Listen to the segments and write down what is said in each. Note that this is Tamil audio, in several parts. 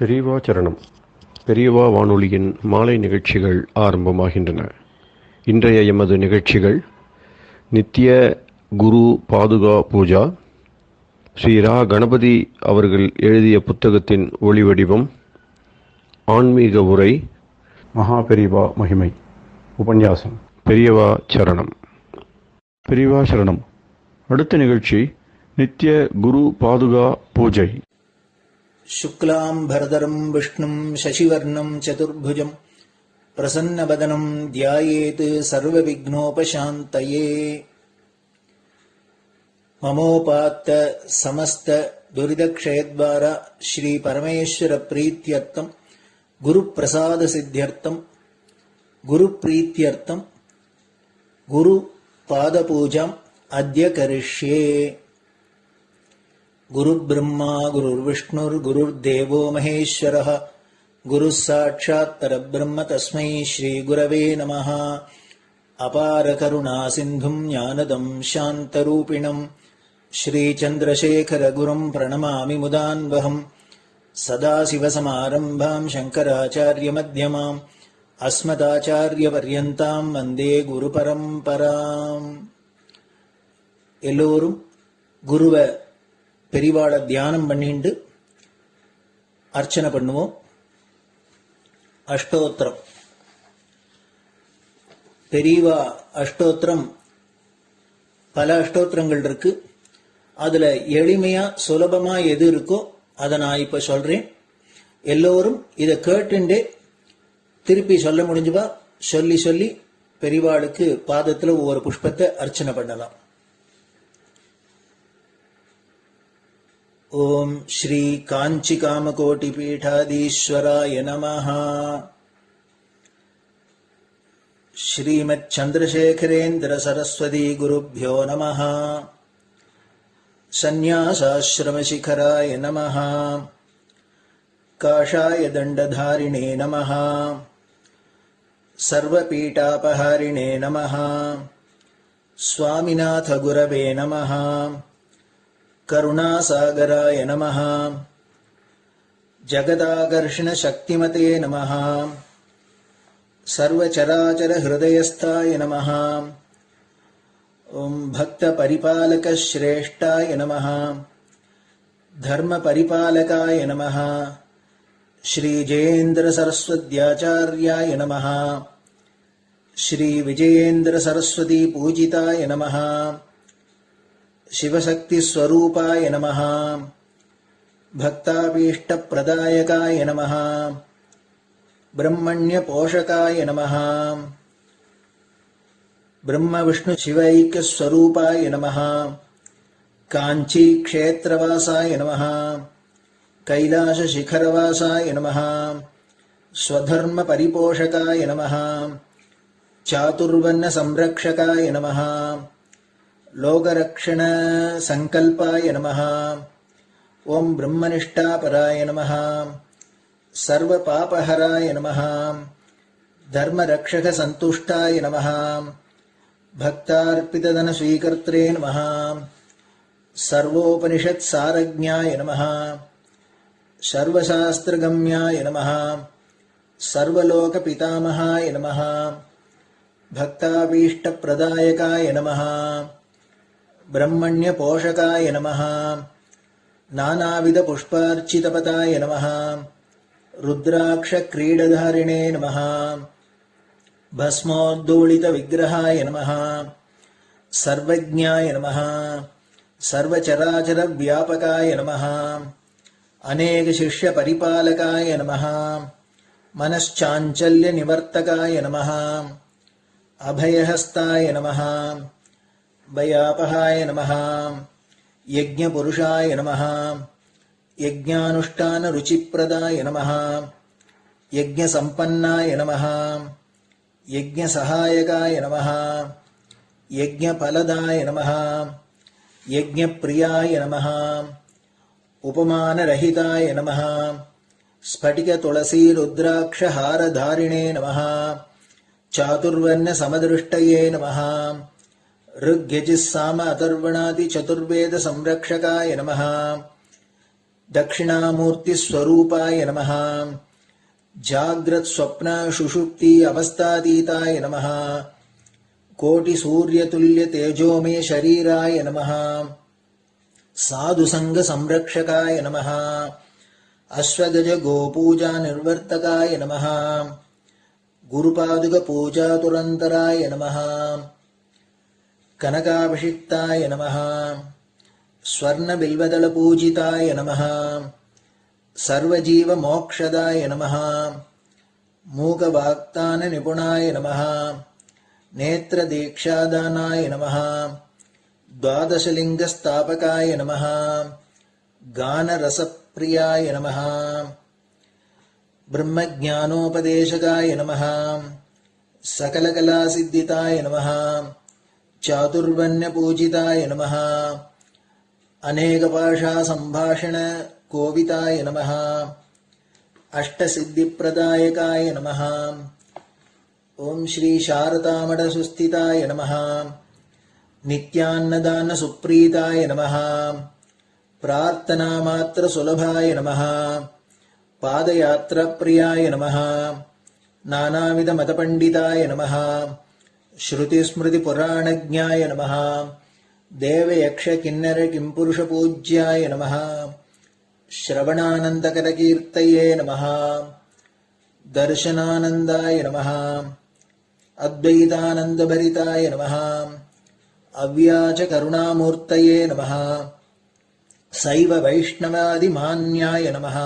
பெரியவா சரணம். பெரியவா வானொலியின் மாலை நிகழ்ச்சிகள் ஆரம்பமாகின்றன. இன்றைய எமது நிகழ்ச்சிகள் நித்திய குரு பாதுகா பூஜா, ஸ்ரீ ரா கணபதி அவர்கள் எழுதிய புத்தகத்தின் ஒளிவடிவம், ஆன்மீக உரை, மகா பெரியவா மகிமை, உபன்யாசம். பெரியவா சரணம். பெரியவா சரணம். அடுத்த நிகழ்ச்சி நித்திய குரு பாதுகா பூஜை. शुक्लां भरदरं विष्णुं शशिवर्णं चतुर्भुजं प्रसन्नवदनं ध्यायेत् सर्वविघ्नोपशान्तये। ममोपात्त समस्त दुरितक्षयद्वारा श्री परमेश्वर प्रीत्यर्थं गुरुप्रसाद सिद्ध्यर्थं गुरुप्रीत्यर्थं गुरुपादपूजाम् अद्य करिष्ये। गुरुर्ब्रह्मा गुरुर्विष्णुर्गुरुर्देवो महेश्वरः गुरुः साक्षात् परब्रह्म तस्मै श्रीगुरवे नमः। अपारकरुणासिन्धुं ज्ञानदं शान्तरूपिणं श्रीचन्द्रशेखरगुरुं प्रणमामि मुदान्वहम्। सदाशिवसमारम्भां शङ्कराचार्यमध्यमाम् अस्मदाचार्यपर्यन्तां वन्दे गुरुपरम्पराम्. எல்லோரும் குருவை பெரிவாளை தியானம் பண்ணிண்டு அர்ச்சனை பண்ணுவோம். அஷ்டோத்திரம். பெரியவா அஷ்டோத்திரம் பல அஷ்டோத்திரங்கள் இருக்கு. அதுல எளிமையா சுலபமா எது இருக்கோ அதை நான் இப்ப சொல்றேன். எல்லோரும் இதை கேட்டுண்டே திருப்பி சொல்ல முடிஞ்சுவா சொல்லி சொல்லி பெரிவாளுக்கு பாதத்துல ஒவ்வொரு புஷ்பத்தை அர்ச்சனை பண்ணலாம். ओम श्री कांची कामकोटि पीठाधीश्वराय नमः. श्रीमत् चंद्रशेखरेन्द्र सरस्वती गुरुभ्यो नमः. संन्यासाश्रम शिखराय नमः. काषाय दंडधारिणे नमः. सर्वपीठापहारिणे नमः. स्वामिनाथ गुरवे नमः. करुणासागराय नमः. जगदाकर्षण शक्तिमते नमः. सर्वचराचर हृदयस्थाय नमः. ओम भक्त परिपालक श्रेष्ठाय नमः. धर्म परिपालकाय नमः. श्री जयेन्द्र सरस्वत्याचार्याय नमः. श्री विजयेन्द्र सरस्वती पूजिताय नमः. शिवशक्ति स्वरूपाय नमः. भक्ताभीष्ट प्रदायकाय नमः. ब्रह्मण्य पोषकाय नमः. ब्रह्म विष्णु शिवैक्य स्वरूपाय नमः. कांची क्षेत्रवासाय नमः. कैलाश शिखरवासाय नमः. स्वधर्म परिपोषकाय नमः. चातुर्वर्ण संरक्षकाय नमः. लोकरक्षण संकल्पाय नमः. ओम ब्रह्मनिष्ठापराय नमः. सर्वपापहराय नमः. धर्मरक्षक संतुष्टाय नमः. भक्तार्पितधन स्वीकर्त्रे नमः. सर्वोपनिषत् सारज्ञाय नमः. सर्वशास्त्रगम्याय नमः. सर्वलोक पितामहाय नमः. भक्ताभीष्ट प्रदायकाय नमः. ब्रह्मण्य पोषकाय नमः. नानाविध पुष्पार्चितपताय नमः. रुद्राक्ष क्रीडधारिणे नमः. भस्मोद्दोलित विग्रहाय नमः. सर्वज्ञाय नमः. सर्वचराचर व्यापकाय नमः. अनेक शिष्य परिपालकाय नमः. मनश्चाञ्चल्य निवर्तकाय नमः. अभयहस्ताय नमः. भयापहाय नमः. यज्ञपुरुषाय नमः. यज्ञानुष्ठान रुचिप्रदाय नमः. यज्ञसम्पन्नाय नमः. यज्ञसहायकाय नमः. यज्ञफलदाय नमः. यज्ञप्रियाय नमः. उपमानरहिताय नमः. स्फटिक तुलसी रुद्राक्ष हारधारिणे नमः. चातुर्वर्ण समदृष्टये नमः. ऋग्यजुस्साम अथर्वणादि चतुर्वेद संरक्षकाय नमः. दक्षिणामूर्तिस्वरूपाय नमः जाग्रत् स्वप्न सुषुप्ति अवस्थातीताय नमः कोटिसूर्यतुल्यतेजोमय शरीराय नमः साधुसङ्गसंरक्षकाय नमः अश्वगज गोपूजा निर्वर्तकाय नमः गुरुपादुकपूजातुरन्तराय नमः कनकाभिषिक्ताय नमः स्वर्णबिल्वदलपूजिताय नमः सर्वजीवमोक्षदाय नमः मूकवाक्ताननिपुणाय नमः नेत्रदीक्षादानाय नमः द्वादशलिङ्गस्थापकाय नमः गानरसप्रियाय नमः ब्रह्मज्ञानोपदेशकाय नमः सकलकलासिद्धिताय नमः चातुर्वर्ण्यपूजिताय नमः अनेकभाषासम्भाषण कोविताय नमः अष्टसिद्धिप्रदायकाय नमः ओम श्री शारदामठसुस्थिताय नमः नित्यान्नदानसुप्रीताय नमः प्रार्थनामात्रसुलभाय नमः पादयात्राप्रियाय नमः नानाविधमतपण्डिताय नमः श्रुतिस्मृतिपुराणज्ञाय नमः देवयक्षकिन्नरकिंपुरुषपूज्याय नमः श्रवणानन्दकरकीर्तये नमः दर्शनानन्दाय नमः अद्वैतानन्दभरिताय नमः अव्याजकरुणामूर्तये नमः शैव वैष्णवादिमान्याय नमः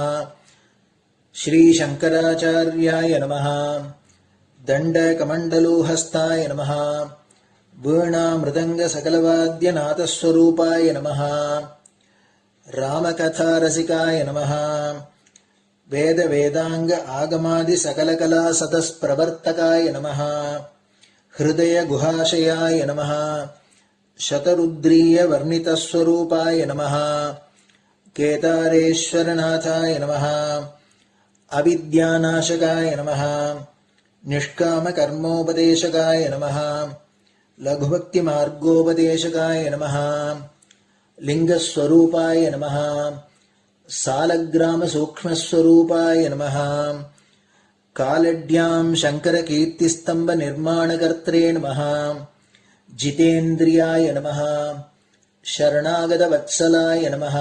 श्रीशङ्कराचार्याय नमः दण्डकमण्डलोहस्ताय नमः वीणामृदङ्गसकलवाद्यनाथस्वरूपाय नमः रामकथारसिकाय नमः वेदवेदाङ्ग आगमादिसकलकलासतस्प्रवर्तकाय नमः हृदयगुहाशयाय नमः शतरुद्रीयवर्णितस्वरूपाय नमः केदारेश्वरनाथाय नमः अविद्यानाशकाय नमः निष्कामकर्मोपदेशकाय नमः लघुभक्तिमार्गोपदेशकाय नमः लिङ्गस्वरूपाय नमः सालग्रामसूक्ष्मस्वरूपाय नमः कालड्यां शङ्करकीर्तिस्तम्भनिर्माणकर्त्रे नमः जितेन्द्रियाय नमः शरणागतवत्सलाय नमः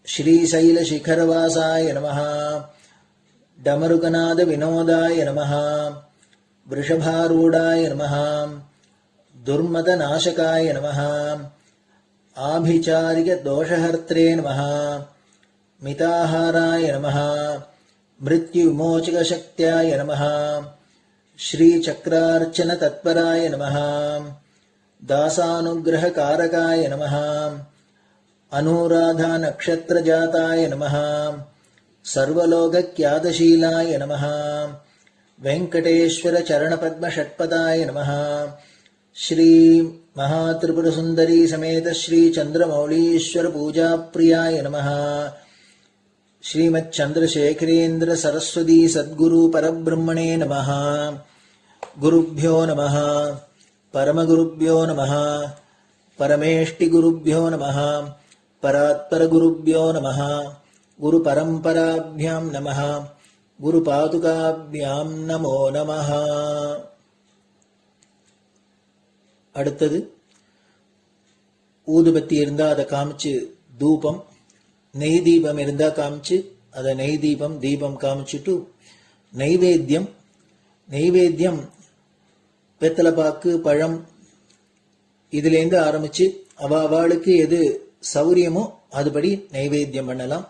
श्रीशैलशिखरवासाय नमः डमरुकनादविनोदाय नमः वृषभारूढाय नमः दुर्मदनाशकाय नमः आभिचारिकदोषहर्त्रे नमः मिताहाराय नमः मृत्युविमोचकशक्त्याय नमः श्रीचक्रार्चनतत्पराय नमः दासानुग्रहकारकाय नमः अनुराधानक्षत्रजाताय नमः सर्वलोकख्यातशीलाय नमः वेङ्कटेश्वरचरणपद्मषट्पदाय नमः श्री महात्रिपुरसुन्दरी समेत श्री चन्द्रमौलीश्वर पूजाप्रियाय नमः श्रीमच्चन्द्रशेखरेन्द्र सरस्वती सद्गुरु परब्रह्मणे नमः गुरुभ्यो नमः परमगुरुभ्यो नमः परमेष्टिगुरुभ्यो नमः परात्परगुरुभ्यो नमः गुरुपरम्पराभ्यां नमः गुरुपादुकाभ्यां नमो नमः. அடுத்தது ஊதுபத்தி இருந்தா அதை காமிச்சு தூபம், நெய் தீபம் இருந்தா காமிச்சு அதை நெய் தீபம் தீபம் காமிச்சுட்டு நைவேத்தியம் வெத்தலைப்பாக்கு பழம் இதுலேருந்து ஆரம்பிச்சு அவளுக்கு எது சௌரியமோ அதுபடி நைவேத்தியம் பண்ணலாம்.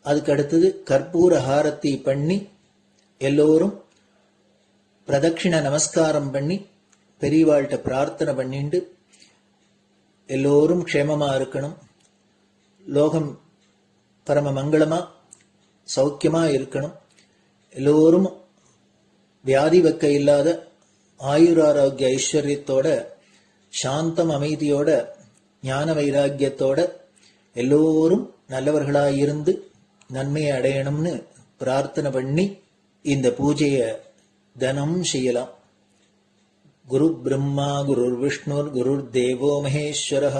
அதுக்கு அடுத்தது கற்பூர ஹாரத்தி பண்ணி எல்லோரும் பிரதட்சிண நமஸ்காரம் பண்ணி பெரியவாள்கிட்ட பிரார்த்தனை பண்ணிண்டு எல்லோரும் க்ஷேமமா இருக்கணும், லோகம் பரம மங்களமா சௌக்கியமா இருக்கணும், எல்லோரும் வியாதி வெக்க இல்லாத ஆயுராரோக்கிய ஐஸ்வர்யத்தோட சாந்தம் அமைதியோட ஞான வைராக்கியத்தோட எல்லோரும் நல்லவர்களாயிருந்து நன்மையை அடையணும்னு பிரார்த்தனை பண்ணி இந்த பூஜையை தினம் செய்யலாம். குரு பிரம்மா குருர் விஷ்ணுர் குருர் தேவோ மகேஸ்வரः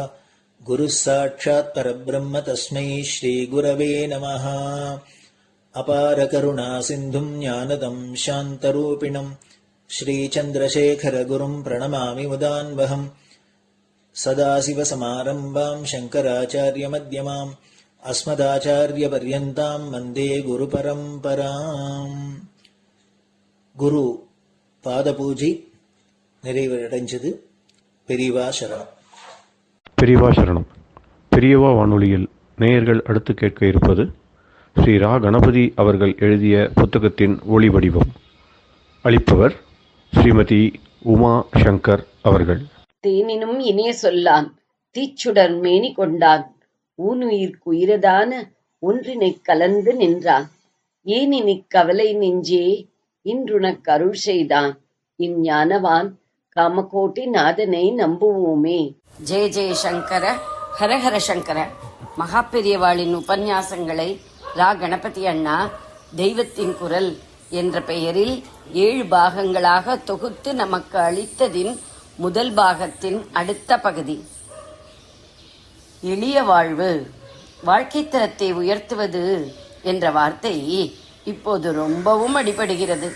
குரு சாட்சாத் பரபிரம்ம தஸ்மை ஸ்ரீ குரவே நமஹ. அபார கருணா சிந்தும் ஞானதம் சாந்தரூபிணம் ஸ்ரீ சந்திரசேகர குரும் பிரணமாமி முதான்வகம். சதாசிவசமாரம்பாம் சங்கராச்சாரிய மத்யமாம் அஸ்மதாச்சாரிய பர்யந்தாம் வந்தே குரு பரம்பராம். குரு பாத பூஜை நிறைவடைஞ்சது. பெரியவா சரணம். பெரியவா சரணம். பெரியவா வானொலியில் நேயர்கள் அடுத்து கேட்க இருப்பது ஸ்ரீ ரா கணபதி அவர்கள் எழுதிய புத்தகத்தின் ஒளி வடிவம். அளிப்பவர் ஸ்ரீமதி உமா சங்கர் அவர்கள். தேனினும் இனிய சொல்லான் தீச்சுடர் மேனி கொண்டான் ஊனுயிர்க்குயிரதான ஒன்றினைக் கலந்து நின்றான் ஏனினிக் கவலை நெஞ்சே இன்றுனக் அருள் செய்தான் இஞ்ஞானவான் காமகோட்டி நாதனை நம்புவோமே. ஜெய ஜெய சங்கர, ஹரஹர சங்கர. மகா பெரியவாளின் உபன்யாசங்களை ரா கணபதி அண்ணா தெய்வத்தின் குரல் என்ற பெயரில் 7 பாகங்களாக தொகுத்து நமக்கு அளித்ததின் முதல் பாகத்தின் அடுத்த பகுதி. எளிய வாழ்வு, வாழ்க்கை தரத்தை உயர்த்துவது என்ற வார்த்தை இப்போது ரொம்பவும் அடிபடுகிறது.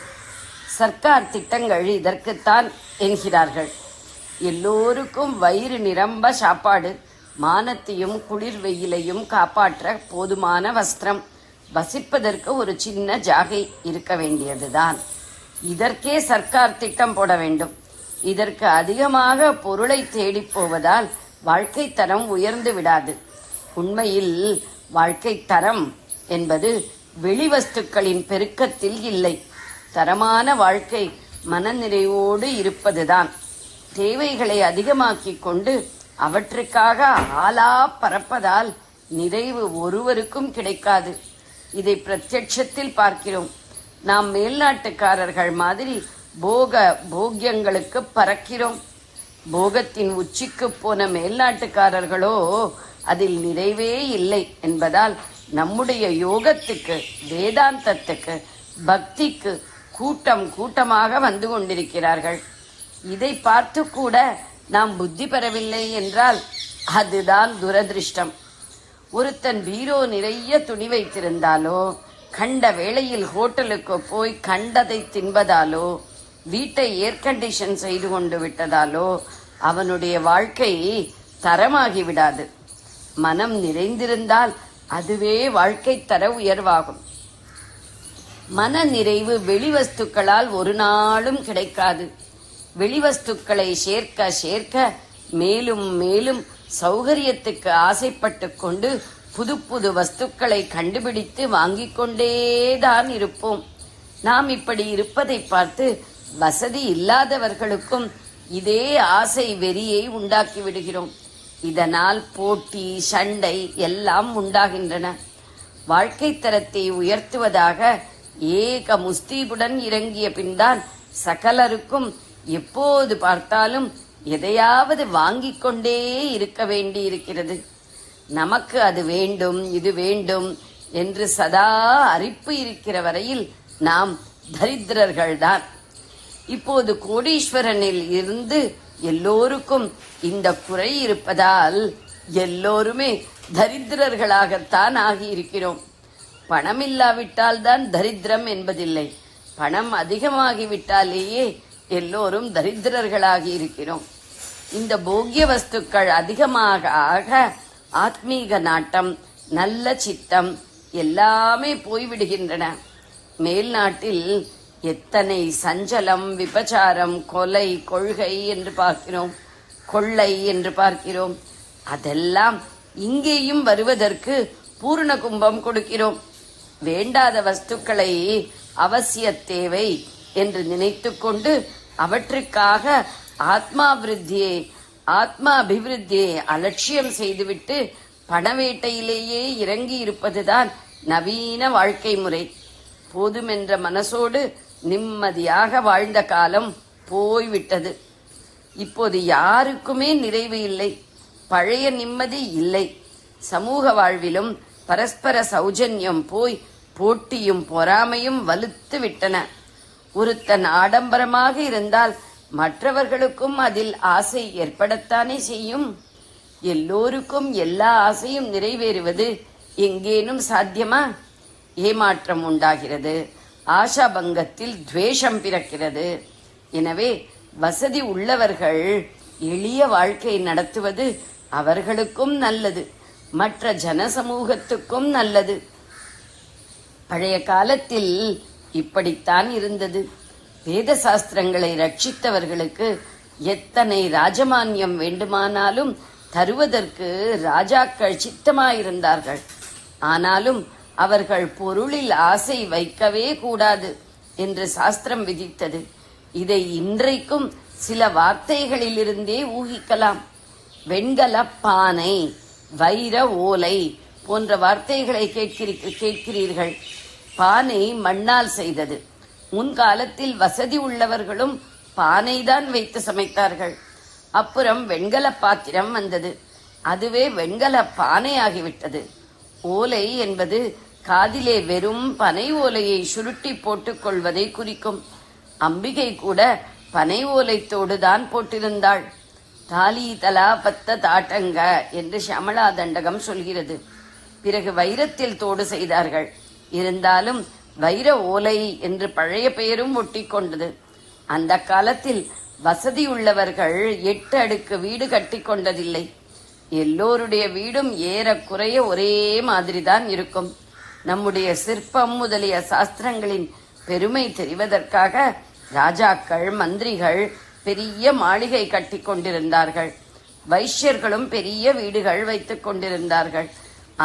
சர்க்கார் திட்டங்கள் இதற்குத்தான் என்கிறார்கள். எல்லோருக்கும் வயிறு நிரம்ப சாப்பாடு, மானத்தையும் குளிர் வெயிலையும் காப்பாற்ற போதுமான வஸ்திரம், வசிப்பதற்கு ஒரு சின்ன ஜாகை இருக்க வேண்டியதுதான். இதற்கே சர்க்கார் திட்டம் போட வேண்டும். இதற்கு அதிகமாக பொருளை தேடிப் போவதால் வாழ்க்கை தரம் உயர்ந்து விடாது. உண்மையில் வாழ்க்கை தரம் என்பது வெளிவஸ்துக்களின் பெருக்கத்தில் இல்லை. தரமான வாழ்க்கை மனநிறைவோடு இருப்பதுதான். தேவைகளை அதிகமாக்கிக் கொண்டு அவற்றுக்காக ஆலா பறப்பதால் நிறைவு ஒருவருக்கும் கிடைக்காது. இதை பிரத்யட்சத்தில் பார்க்கிறோம். நாம் மேல்நாட்டுக்காரர்கள் மாதிரி போகியங்களுக்கு பறக்கிறோம். போகத்தின் உச்சிக்கு போன மேல்நாட்டுக்காரர்களோ அதில் நிறைவே இல்லை என்பதால் நம்முடைய யோகத்துக்கு, வேதாந்தத்துக்கு, பக்திக்கு கூட்டம் கூட்டமாக வந்து கொண்டிருக்கிறார்கள். இதை பார்த்து கூட நாம் புத்தி பெறவில்லை என்றால் அதுதான் துரதிருஷ்டம். ஒருத்தன் பீரோ நிறைய துணி வைத்திருந்தாலோ, கண்ட வேளையில் ஹோட்டலுக்கு போய் கண்டதை தின்பதாலோ, வீட்டை ஏர் கண்டிஷன் செய்து கொண்டு விட்டதாலோ அவனுடைய வாழ்க்கை தரமாகி விடாது. மனம் நிறைந்திருந்தால் அதுவே வாழ்க்கை தர உயர்வாகும். மன நிறைவு வெளிவஸ்துக்களால் ஒரு நாளும் கிடைக்காது. வெளிவஸ்துக்களை சேர்க்க சேர்க்க மேலும் மேலும் சௌகரியத்துக்கு ஆசைப்பட்டு கொண்டு புது புது வஸ்துக்களை கண்டுபிடித்து வாங்கிக் கொண்டேதான் இருப்போம். நாம் இப்படி இருப்பதை பார்த்து வசதி இல்லாதவர்களுக்கும் இதே ஆசை வெறியை உண்டாக்கி விடுகிறோம். இதனால் போட்டி, சண்டை எல்லாம் உண்டாகின்றன. வாழ்க்கை தரத்தை உயர்த்துவதாக ஏக முஸ்தீபுடன் இறங்கிய பின்தான் சகலருக்கும் எப்போது பார்த்தாலும் எதையாவது வாங்கிக் கொண்டே இருக்க வேண்டி இருக்கிறது. நமக்கு அது வேண்டும், இது வேண்டும் என்று சதா அரிப்பு இருக்கிற வரையில் நாம் தரித்திரர்கள்தான். இப்போது கோடீஸ்வரனில் இருந்து எல்லோருக்கும் இந்த குறை இருப்பதால் எல்லோருமே தரித்திரர்களாகத்தான் ஆகியிருக்கிறோம். பணம் இல்லாவிட்டால் தான் தரித்திரம் என்பதில்லை. பணம் அதிகமாகிவிட்டாலேயே எல்லோரும் தரித்திரர்களாகி இருக்கிறோம். இந்த போக்கிய வஸ்துக்கள் அதிகமாக ஆக ஆத்மீக நாட்டம், நல்ல சித்தம் எல்லாமே போய்விடுகின்றன. மேல்நாட்டில் எத்தனை சஞ்சலம், விபச்சாரம், கொலை, கொள்கை என்று பார்க்கிறோம், கொள்ளை என்று பார்க்கிறோம். அதெல்லாம் இங்கேயும் வருவதற்கு பூர்ண கும்பம் கொடுக்கிறோம். வேண்டாத வஸ்துக்களை அவசிய தேவை என்று நினைத்து கொண்டு அவற்றுக்காக ஆத்மா அபிவிருத்தியை அலட்சியம் செய்துவிட்டு பணவேட்டையிலேயே இறங்கி இருப்பதுதான் நவீன வாழ்க்கை முறை. போதுமென்ற மனசோடு நிம்மதியாக வாழ்ந்த காலம் போய்விட்டது. இப்போது யாருக்குமே நிறைவு இல்லை, பழைய நிம்மதி இல்லை. சமூக வாழ்விலும் பரஸ்பர சௌஜன்யம் போய் போட்டியும் பொறாமையும் வலுத்து விட்டன. ஒருத்தன் ஆடம்பரமாக இருந்தால் மற்றவர்களுக்கும் அதில் ஆசை ஏற்படத்தானே செய்யும். எல்லோருக்கும் எல்லா ஆசையும் நிறைவேறுவது எங்கேனும் சாத்தியமா? ஏமாற்றம் உண்டாகிறது, ஆசாபங்கத்தில் துவேஷம் பிறக்கிறது. எனவே வசதி உள்ளவர்கள் எளிய வாழ்க்கை நடத்துவது அவர்களுக்கும் நல்லது, மற்ற ஜனசமூகத்துக்கும் நல்லது. பழைய காலத்தில் இப்படித்தான் இருந்தது. வேத சாஸ்திரங்களை ரட்சித்தவர்களுக்கு எத்தனை ராஜமான்யம் வேண்டுமானாலும் தருவதற்கு ராஜாக்கள் சித்தமாயிருந்தார்கள். ஆனாலும் அவர்கள் பொருளில் ஆசை வைக்கவே கூடாது என்று சாஸ்திரம் விதித்தது. இதை இன்றைக்கும் சில வார்த்தைகளிலிருந்தே ஊகிக்கலாம். வெண்கல பானை, வைர ஓலை போன்ற வார்த்தைகளை கேட்கிறீர்கள். பானை மண்ணால் செய்தது. முன்காலத்தில் வசதி உள்ளவர்களும் பானைதான் வைத்து சமைத்தார்கள். அப்புறம் வெண்கல பாத்திரம் வந்தது. அதுவே வெண்கல பானை ஆகிவிட்டது. ஓலை என்பது காதிலே வெறும் பனை ஓலையை சுருட்டி போட்டுக் கொள்வதை குறிக்கும். அம்பிகை கூட பனை ஓலைத்தோடுதான் போட்டிருந்தாள். தாலி தலா பத்த தாட்டங்க என்று ஷமலா தண்டகம் சொல்கிறது. பிறகு வைரத்தில் தோடு செய்தார்கள். இருந்தாலும் வைர ஓலை என்று பழைய பெயரும் ஒட்டி கொண்டது. அந்த காலத்தில் வசதியுள்ளவர்கள் 8 அடுக்கு வீடு கட்டி கொண்டதில்லை. எல்லோருடைய வீடும் ஏறக்குறைய ஒரே மாதிரிதான் இருக்கும். நம்முடைய சிற்பம் முதலிய சாஸ்திரங்களின் பெருமை தெரிவதற்காக ராஜாக்கள், மந்திரிகள் பெரிய மாளிகை கட்டி கொண்டிருந்தார்கள். வைஷ்யர்களும் பெரிய வீடுகள் வைத்துக் கொண்டிருந்தார்கள்.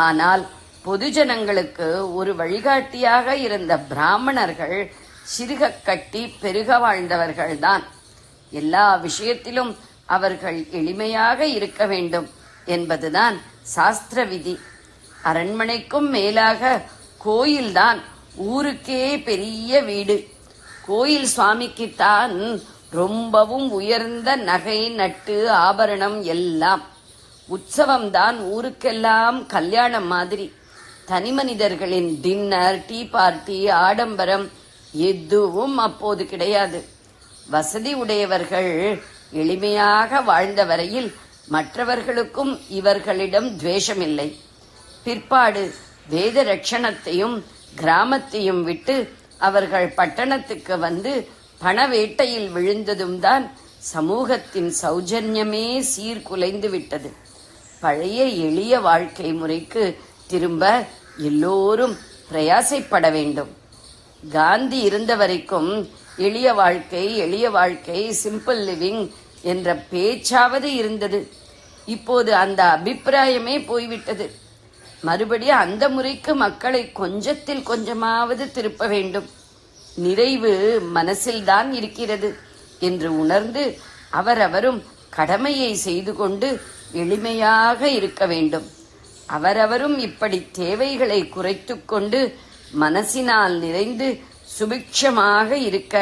ஆனால் பொதுஜனங்களுக்கு ஒரு வழிகாட்டியாக இருந்த பிராமணர்கள் சிறுக கட்டி பெருக வாழ்ந்தவர்கள்தான். எல்லா விஷயத்திலும் அவர்கள் எளிமையாக இருக்க வேண்டும் என்பதுதான் சாஸ்திர விதி. அரண்மனைக்கும் மேலாக கோயில்தான் ஊருக்கே பெரிய வீடு. கோயில் சுவாமிக்குத்தான் ரொம்பவும் உயர்ந்த நகை, நட்டு, ஆபரணம் எல்லாம். உற்சவம்தான் ஊருக்கெல்லாம் கல்யாணம் மாதிரி. தனி மனிதர்களின் டின்னர், டீ பார்ட்டி, ஆடம்பரம் எதுவும் அப்போது கிடையாது. வசதி உடையவர்கள் எளிமையாக வாழ்ந்த வரையில் மற்றவர்களுக்கும் இவர்களிடம் துவேஷமில்லை. பிற்பாடு வேத ரட்சணத்தையும் கிராமத்தையும் விட்டு அவர்கள் பட்டணத்துக்கு வந்து பணவேட்டையில் விழுந்ததும் தான் சமூகத்தின் சௌஜன்யமே சீர்குலைந்து விட்டது. பழைய எளிய வாழ்க்கை முறைக்கு திரும்ப எல்லோரும் பிரயாசைப்பட வேண்டும். காந்தி இருந்த வரைக்கும் எளிய வாழ்க்கை, சிம்பிள் லிவிங் என்ற பேச்சாவது இருந்தது. இப்போது அந்த அபிப்பிராயமே போய்விட்டது. மறுபடியும் அந்த முறைக்கு மக்களை கொஞ்சத்தில் கொஞ்சமாவது திருப்ப வேண்டும். நிறைவு மனசில்தான் இருக்கிறது என்று உணர்ந்து அவரவரும் கடமையை செய்து கொண்டு எளிமையாக இருக்க வேண்டும். அவரவரும் இப்படி தேவைகளை குறைத்துக் கொண்டு மனசினால் நிறைந்து சுபிக்ஷமாக இருக்க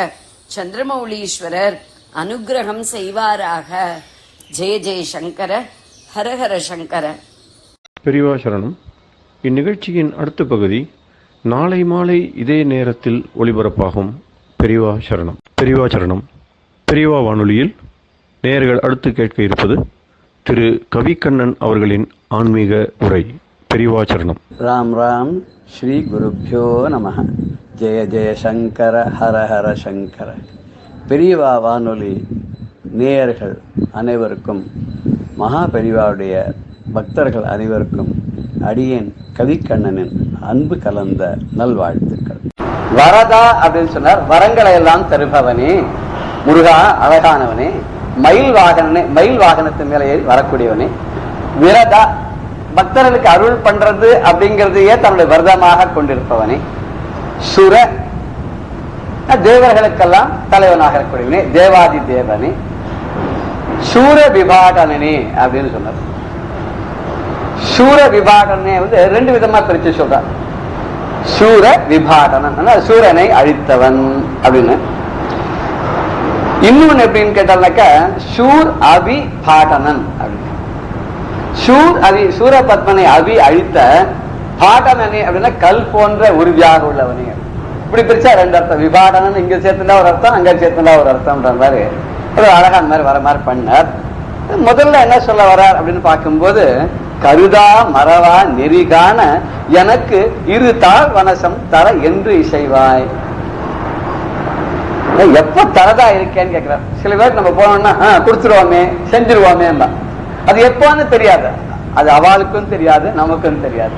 சந்திரமௌலீஸ்வரர் அனுகிரகம் செய்வாராக. ஜெய ஜெய சங்கர, ஹரஹர சங்கர. பெரியவா சரணம். இந்நிகழ்ச்சியின் அடுத்த பகுதி நாளை மாலை இதே நேரத்தில் ஒளிபரப்பாகும். பெரியவா சரணம். பெரியவா சரணம். பெரியவா வானொலியில் நேயர்கள் அடுத்து கேட்க இருப்பது திரு கவிக்கண்ணன் அவர்களின் ஆன்மீக உரை. பெரியவா சரணம். ராம் ராம். ஸ்ரீ குருப்யோ நமஹ. ஜெய ஜெய சங்கர, ஹர ஹர சங்கர. பெரியவா வானொலி நேயர்கள் அனைவருக்கும், மகா பெரியவாவுடைய பக்தர்கள் அனைவருக்கும் அடியேன் கவிக்கண்ணனின் அன்பு கலந்த நல்வாழ்த்துக்கள். வரதா அப்படின்னு சொன்னார். வரங்களை எல்லாம் தருபவனே, முருகா அழகானவனே, மயில் வாகனத்தின் மேலே ஏறி வரக்கூடியவனே. விரதா, பக்தர்களுக்கு அருள் பண்றது அப்படிங்கிறதையே தன்னுடைய விரதமாக கொண்டிருப்பவனே. சுர, தேவர்களுக்கெல்லாம் தலைவனாக இருக்கக்கூடியவனே, தேவாதி தேவனே. சூர விபாடனே அப்படின்னு சொன்னார். சூர விபாடனே வந்து 2 விதமா பிரிச்சு சொல்றார். சூர விபாடனன், சூரனை அழித்தவன் அப்படின்னு. இன்னொன்னு எப்படின்னு கேட்டால்னாக்க சூர் அபி பாடனன் அப்படின்னு. சூர் அவி, சூரபத்மனை அவி அழித்த, பாடனனே அப்படின்னா கல் போன்ற உறுதியாக உள்ளவனே. இப்படி பிரிச்சா 2 அர்த்தம். விபாடனன் இங்க சேர்த்துட்டா ஒரு அர்த்தம், அங்க சேர்த்துட்டா ஒரு அர்த்தம்ன்ற மாதிரி ஒரு அழகான மாதிரி வர மாதிரி பண்ணார். முதல்ல என்ன சொல்ல வர்றார் அப்படின்னு பார்க்கும்போது, கருதா மறவா நெறிகான எனக்கு இரு தாழ் வனசம் தர என்று இசைவாய். எப்ப தரதா இருக்கேன்னு கேட்கிறார். சில பேர் நம்ம போனோம்னா கொடுத்துருவோமே செஞ்சிருவோமே, அது எப்போன்னு தெரியாது. அது அவளுக்கும் தெரியாது, நமக்கும் தெரியாது.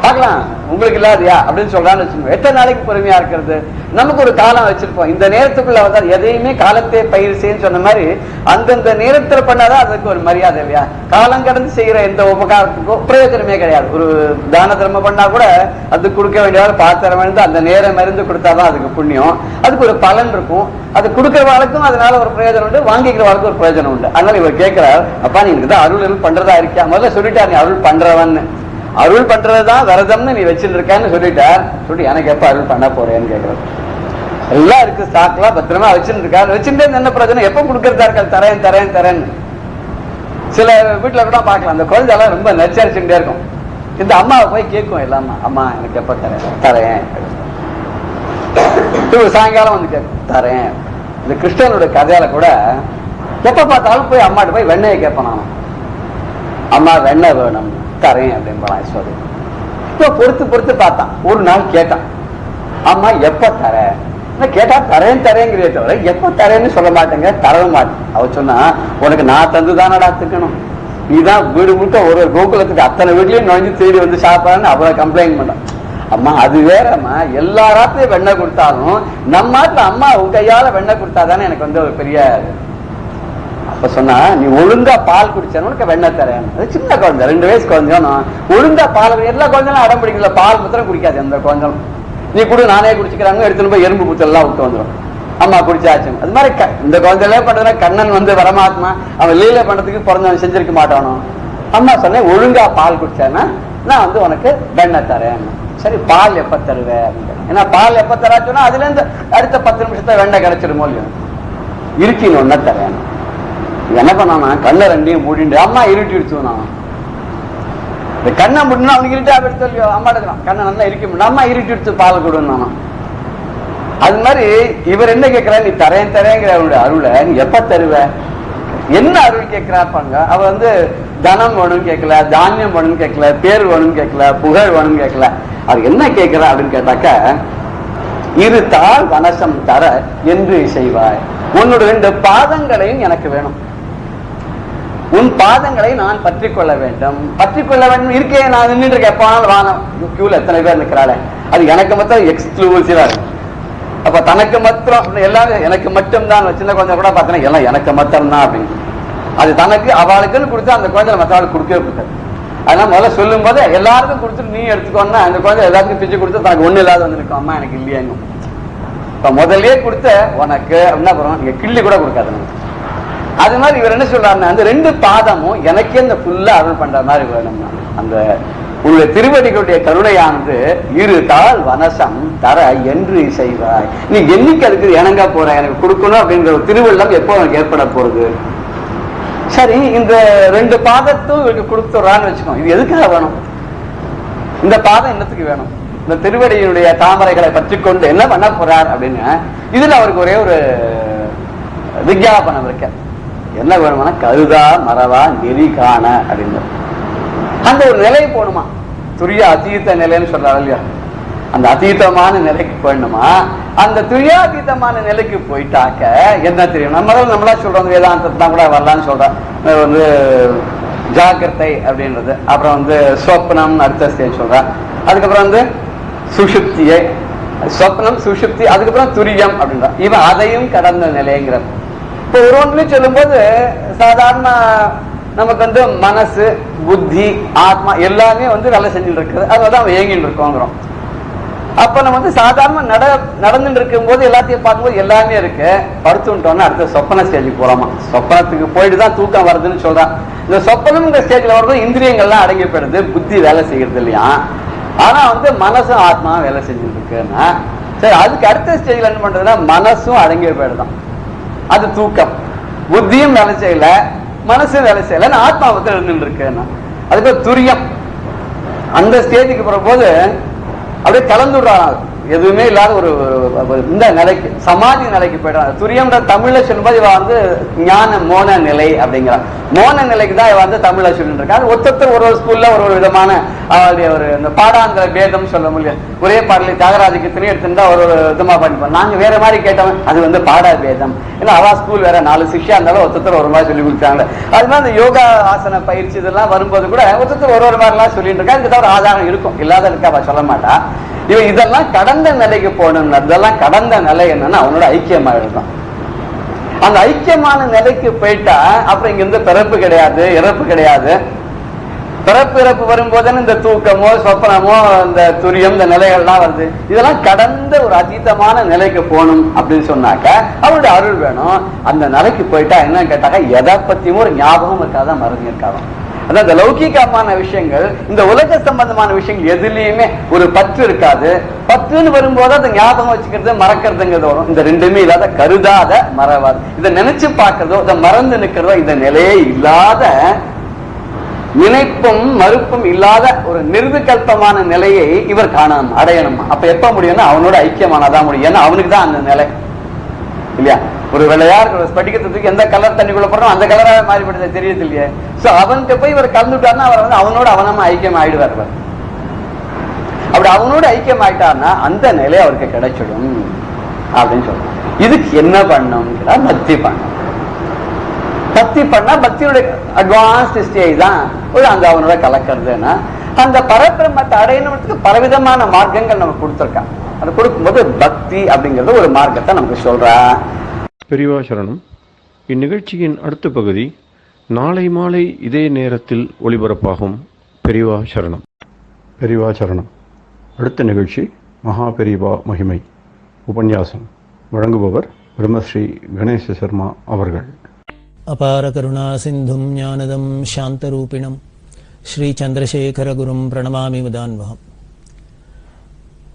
பார்க்கலாம், உங்களுக்கு இல்லாதியா அப்படின்னு சொல்றான்னு வச்சுக்கோங்க. எத்தனை நாளைக்கு பொறுமையா இருக்கிறது? நமக்கு ஒரு காலம் வச்சிருப்போம். இந்த நேரத்துக்குள்ள வந்தால் எதையுமே காலத்தை பயிர் செய்யன்னு சொன்ன மாதிரி அந்தந்த நேரத்துல பண்ணாதான் அதுக்கு ஒரு மரியாதை இல்லையா? காலம் கடந்து செய்யற எந்த உபகாரத்துக்கும் பிரயோஜனமே கிடையாது. ஒரு தான தர்மம் பண்ணா கூட அது கொடுக்க வேண்டியவாள் பாத்திரம் இருந்து அந்த நேரம் மருந்து கொடுத்தாதான் அதுக்கு புண்ணியம், அதுக்கு ஒரு பலன் இருக்கும். அது கொடுக்கறவாளுக்கும் அதனால ஒரு பிரயோஜனம் உண்டு, வாங்கிக்கிறவாளுக்கும் ஒரு பிரயோஜனம் உண்டு. அதனால இவர் கேட்கிறார், அப்பா நீ தான் அருள் பண்றதா இருக்கியா? முதல்ல சொல்லிட்டா நீ அருள் பண்றவன், அருள் பண்றதுதான் விரதம்னு நீ வச்சுட்டு இருக்கேன்னு சொல்லிட்டார். சொல்லி எனக்கு எப்ப அருள் பண்ண போறேன்னு கேட்கறது. எல்லாம் இருக்கு, ஸ்டாக்லாம் பத்திரமா வச்சுட்டு இருக்காரு. வச்சுட்டு என்ன பிரச்சனை? எப்ப கொடுக்கறதா இருக்கா? தரேன் தரேன் தரேன்னு. சில வீட்டுல கூட பார்க்கலாம், அந்த குழந்தை எல்லாம் ரொம்ப நச்சரிச்சுட்டே இருக்கும். இந்த அம்மாவை போய் கேட்கும் எல்லாமா, அம்மா எனக்கு எப்ப தரேன் தரேன். சாயங்காலம் வந்து கேட்கும் தரேன். இந்த கிருஷ்ணனோட கதையால கூட எப்ப பார்த்தாலும் போய் அம்மாட்ட போய் வெண்ணையை கேட்பேன் நான். அம்மா வெண்ணெய் வேணும் தரேன் அப்படின்னு சொல்லி இப்போ பொறுத்து பொறுத்து பார்த்தான். ஒரு நாள் கேட்டான், அம்மா எப்ப தர கேட்டா தரேன் தரேங்கிற தவிர எப்ப தரேன்னு சொல்ல மாட்டேங்க, தரவும் மாட்டேன். அவ சொன்னா, உனக்கு நான் தந்துதானடா திக்கணும், நீதான் வீடு முழுக்க ஒரு கோகுலத்துக்கு அத்தனை வீட்லயும் நுழைஞ்சு தேடி வந்து சாப்பிடான்னு அவ்வளவு கம்ப்ளைண்ட் பண்ணான். அம்மா அது வேறம்மா, எல்லா ராத்திரியும் வெண்ணெய் கொடுத்தாலும் நம்ம நாட்டுல அம்மா உன் கையால வெண்ணெய் கொடுத்தாதானே எனக்கு வந்து ஒரு பெரிய. அப்ப சொன்னா, நீ ஒழுங்கா பால் குடிச்சா உனக்கு வெண்ணெய் தரேன். அது சின்ன குழந்தை, 2 வயசு குழந்தையும் ஒழுங்கா பால். எல்லா குழந்தையும் அடம் பிடிக்கல, பால் மாத்திரம் குடிக்காது எந்த குழந்தையும். நீ கூட நானே குடிச்சுக்கிறாங்க, எடுத்துன்னு போய் எறும்பு புத்தெல்லாம் விட்டு வந்துடும். அம்மா குடிச்சாச்சு. அது மாதிரி இந்த குழந்தையிலே பண்றதுனா கண்ணன் வந்து வரமாத்மா, அவன் லீல பண்றதுக்கு பிறந்தவன் செஞ்சிருக்க மாட்டானோ. அம்மா சொன்னேன், ஒழுங்கா பால் குடிச்சானா நான் வந்து உனக்கு வெண்ணெய் தரேன். சரி பால் எப்ப தருவேன் அப்படின்னு. ஏன்னா பால் எப்ப தரா சொன்னா அதுல இருந்து அடுத்த 10 நிமிஷத்துல வெண்ணெய் கிடைச்சிருமோ இல்லையோ. இருக்கின்னு ஒன்ன தரேன். என்ன பண்ணானா, கண்ணை 2ஐயும் மூடிண்டு அம்மா இருட்டி எடுத்துனா. இந்த கண்ணை முடினா அவனுக்கு இருட்டா எடுத்து இல்லையோ, அம்மா எடுக்கலாம் கண்ணை நல்லா இருக்க முடியும், அம்மா இருட்டி எடுத்து பால் கொடுன்னா. அது மாதிரி இவர் என்ன கேட்கிற, நீ தரேன் தரேங்கிற அவனுடைய அருளை நீ எப்ப தருவ? என்ன அருள் கேட்கிறாப்பாங்க. அவ வந்து தனம் வேணும்னு கேட்கல, தானியம் வேணும்னு கேட்கல, பேர் வேணும்னு கேட்கல, புகழ் வேணும்னு கேட்கல. அவர் என்ன கேட்கிற அப்படின்னு கேட்டாக்க, இரு தாழ் வனசம் தர என்று செய்வாய். உன்னோட 2 பாதங்களையும் எனக்கு வேணும். உன் பாதங்களை நான் பற்றி கொள்ள வேண்டும். பற்றி கொள்ள வேண்டும் இருக்கே, நான் நின்றுட்டு இருக்கேன். எப்பானாலும் வானம் கியூல எத்தனை பேர் நிற்கிறாளே, அது எனக்கு மாத்திரம் எக்ஸ்க்ளூசிவா இருக்கு. அப்ப தனக்கு மாத்திரம் எல்லாரும் எனக்கு மட்டும் தான். சின்ன குழந்தை கூட பார்த்தேன்னா எல்லாம் எனக்கு மாத்திரம் தான் அப்படின்னு. அது தனக்கு அவளுக்குன்னு கொடுத்தா அந்த குழந்தை மற்றவளுக்கு கொடுக்கவே கொடுத்தாரு. அதனால முதல்ல சொல்லும் போது எல்லாருக்கும் கொடுத்துட்டு நீ எடுத்துக்கோன்னா அந்த குழந்தை எல்லாருக்கும் பிச்சு கொடுத்து தனக்கு ஒண்ணு இல்லாத வந்துருக்கும். அம்மா எனக்கு இல்லையாங்க. இப்ப முதல்லயே கொடுத்த உனக்கு அப்படின்னா அப்புறம் நீங்க கிள்ளி கூட கொடுக்காது. அது மாதிரி இவர் என்ன சொல்றாருன்னா, அந்த 2 பாதமும் எனக்கே இந்த ஃபுல்லா அருள் பண்ற மாதிரி வேணும்னா, அந்த உங்களுடைய திருவடிகளுடைய கருணையானது இரு தாழ் வனசம் தர என்று செய்வாய். நீ என்னைக்கு அதுக்கு இணங்க போற, எனக்கு கொடுக்கணும் அப்படிங்கிற ஒரு திருவள்ளம் எப்போ எனக்கு ஏற்பட போறது? சரி, இந்த 2 பாதத்தும் இவருக்கு கொடுத்துறான்னு வச்சுக்கோம். இது எதுக்காக வேணும்? இந்த பாதம் என்னத்துக்கு வேணும்? இந்த திருவடியினுடைய தாமரைகளை பற்றி கொண்டு என்ன பண்ண போறார் அப்படின்னு இதுல அவருக்கு ஒரே ஒரு விஞ்ஞாபனம் இருக்க. என்ன வேணும்னா, கருதா மறவா நெறி காண அப்படின்னு அந்த ஒரு நிலை போகணுமா. துரிய அதீத நிலைன்னு சொல்றாரு இல்லையா, அந்த அதீதமான நிலைக்கு போயிடணுமா. அந்த துரியாதீதமான நிலைக்கு போயிட்டாக்க என்ன தெரியும்? நம்மளா சொல்றோம், வேதாந்தத்தான் கூட வரலான்னு சொல்றோம். வந்து ஜாகிரதை அப்படின்றது, அப்புறம் வந்து சொப்னம் அடுத்த ஸ்டேஜ் சொல்றேன், அதுக்கப்புறம் வந்து சுஷுப்தியை, சொப்னம் சுஷுப்தி, அதுக்கப்புறம் துரியம் அப்படின்ற இவன் அதையும் கடந்த நிலைங்கிற. இப்போ ஒரு ஒன்றுலையும் சொல்லும் போது சாதாரண நமக்கு வந்து மனசு புத்தி ஆத்மா எல்லாமே வந்து வேலை செஞ்சுட்டு இருக்குது, அதுதான் அவன் ஏங்கிட்டு இருக்கோங்கிறோம். அப்ப நம்ம வந்து சாதாரண நடந்துட்டு இருக்கும் போது எல்லாத்தையும் பார்க்கும்போது எல்லாமே இருக்கு. படுத்துட்டோம்னா அடுத்த சொப்பன ஸ்டேஜுக்கு போலாமா. சொப்பனத்துக்கு போயிட்டு தான் தூக்கம் வருதுன்னு சொல்றான். இந்த சொப்பனம்ங்கிற ஸ்டேஜ்ல வரும்போது இந்திரியங்கள்லாம் அடங்கி போயிடுது, புத்தி வேலை செய்யறது இல்லையா. ஆனா வந்து மனசும் ஆத்மாவும் வேலை செஞ்சுட்டு இருக்குன்னா சரி, அதுக்கு அடுத்த ஸ்டேஜ்ல என்ன பண்றதுன்னா மனசும் அடங்கி போயிடுதான், அது தூக்கம். புத்தியும் வேலை செய்யல, மனசும் வேலை செய்யல, ஆத்மா வந்து இருந்துட்டு இருக்குன்னா அதுக்கு துரியம். அந்த ஸ்டேஜுக்கு போற போது அப்படியே கலந்துடுறான். எதுவுமே இல்லாத ஒரு இந்த நிலைக்கு, சமாதி நிலைக்கு போயிடுறாங்க. துரியம்ன்ற தமிழ்ல சொல்லும்போது இவ வந்து ஞான மோன நிலை அப்படிங்கிறான். மோன நிலைக்கு தான் இவ வந்து தமிழ்ல சொல்லிட்டு இருக்கா. ஒருத்தர் ஒரு ஸ்கூல்ல ஒரு விதமான அவருடைய ஒரு இந்த பாடாந்திர பேதம் சொல்ல முடியும். ஒரே பாடலை தியாகராஜுக்கு துணி எடுத்துட்டா ஒரு விதமா படிப்போம். நாங்க வேற மாதிரி கேட்டோம், அது வந்து பாடா பேதம். ஏன்னா அவ ஸ்கூல் வேற 4 சிஷ்யா இருந்தாலும் ஒருத்தர் ஒரு மாதிரி சொல்லி கொடுத்தாங்க. அது மாதிரி அந்த யோகா ஆசன பயிற்சி இதெல்லாம் வரும்போது கூட ஒருத்தர் ஒரு மாதிரி எல்லாம் சொல்லிட்டு இருக்கா. இதுக்கு ஒரு ஆதாரம் இருக்கும், இல்லாத இருக்கா அவ சொல்ல மாட்டா. இவன் இதெல்லாம் கடந்த நிலைக்கு போகணும். இதெல்லாம் கடந்த நிலை என்னன்னா அவனோட ஐக்கியமா இருக்கும். அந்த ஐக்கியமான நிலைக்கு போயிட்டா அப்புறம் இங்க இருந்து பிறப்பு கிடையாது, இறப்பு கிடையாது. பிறப்பு இறப்பு வரும்போது இந்த தூக்கமோ சொப்பனமோ இந்த துரியம் இந்த நிலைகள்லாம் வருது. இதெல்லாம் கடந்த ஒரு அதீதமான நிலைக்கு போகணும் அப்படின்னு சொன்னாக்க அவருடைய அருள் வேணும். அந்த நிலைக்கு போயிட்டா என்னன்னு கேட்டாக்க எதை பத்தியும் ஒரு ஞாபகம் இருக்காத, மறந்து இருக்காத. அதான் இந்த லௌகிகமான விஷயங்கள், இந்த உலக சம்பந்தமான விஷயங்கள் எதுலையுமே ஒரு பற்று இருக்காது. பற்றுன்னு வரும்போது அதை ஞாபகம் வச்சுக்கிறது மறக்கிறதுங்கிறது வரும். இந்த ரெண்டுமே இல்லாத கருதாத மறவாது. இதை நினைச்சு பார்க்கறதோ இதை மறந்து நிற்கிறதோ இந்த நிலையே இல்லாத, நினைப்பும் மறுப்பும் இல்லாத ஒரு நிர்விகல்பமான நிலையை இவர் காணணும், அடையணும். அப்ப எப்ப முடியும்னா அவனோட ஐக்கியமானதான் முடியும். ஏன்னா அவனுக்கு தான் அந்த நிலை இல்லையா. ஒரு வெள்ளையார் படிக்கிறதுக்கு எந்த கலர் தண்ணிக்குள்ள போறோம் அந்த கலராக மாறிப்படுது, தெரியுது இல்லையே. சோ அவனுக்கு போய் இவர் கலந்துட்டாருன்னா அவர் வந்து அவனோட அவனமா ஐக்கியம் ஆயிடுவார். அப்படி அவனோட ஐக்கியம் ஆயிட்டார்னா அந்த நிலை அவருக்கு கிடைச்சிடும் அப்படின்னு சொல்றாங்க. இதுக்கு என்ன பண்ணும்? பக்தி பண்ணும். பக்தி பண்ணா பக்தியோட அட்வான்ஸ்ட் ஸ்டேஜ் தான் அந்த அவனோட கலக்கிறதுன்னா அந்த பரபிரம்மத்தை அடையணும்ன்றதுக்கு பலவிதமான மார்க்கங்கள் நமக்கு கொடுத்துருக்கான். அதை கொடுக்கும்போது பக்தி அப்படிங்கிறது ஒரு மார்க்கத்தை நமக்கு சொல்றா. பெரியவா சரணம். இந்நிகழ்ச்சியின் அடுத்த பகுதி நாளை மாலை இதே நேரத்தில் ஒளிபரப்பாகும். பெரியவா சரணம். பெரியவா சரணம். அடுத்த நிகழ்ச்சி மகா பெரியவா மகிமை உபன்யாசம். வழங்குபவர் பிரம்மஸ்ரீ கணேச சர்மா அவர்கள். அபார கருணா சிந்தும் ஞானதம் சாந்தரூபிணம் ஸ்ரீ சந்திரசேகரகுரும் பிரணமாமி முதான்வகம்.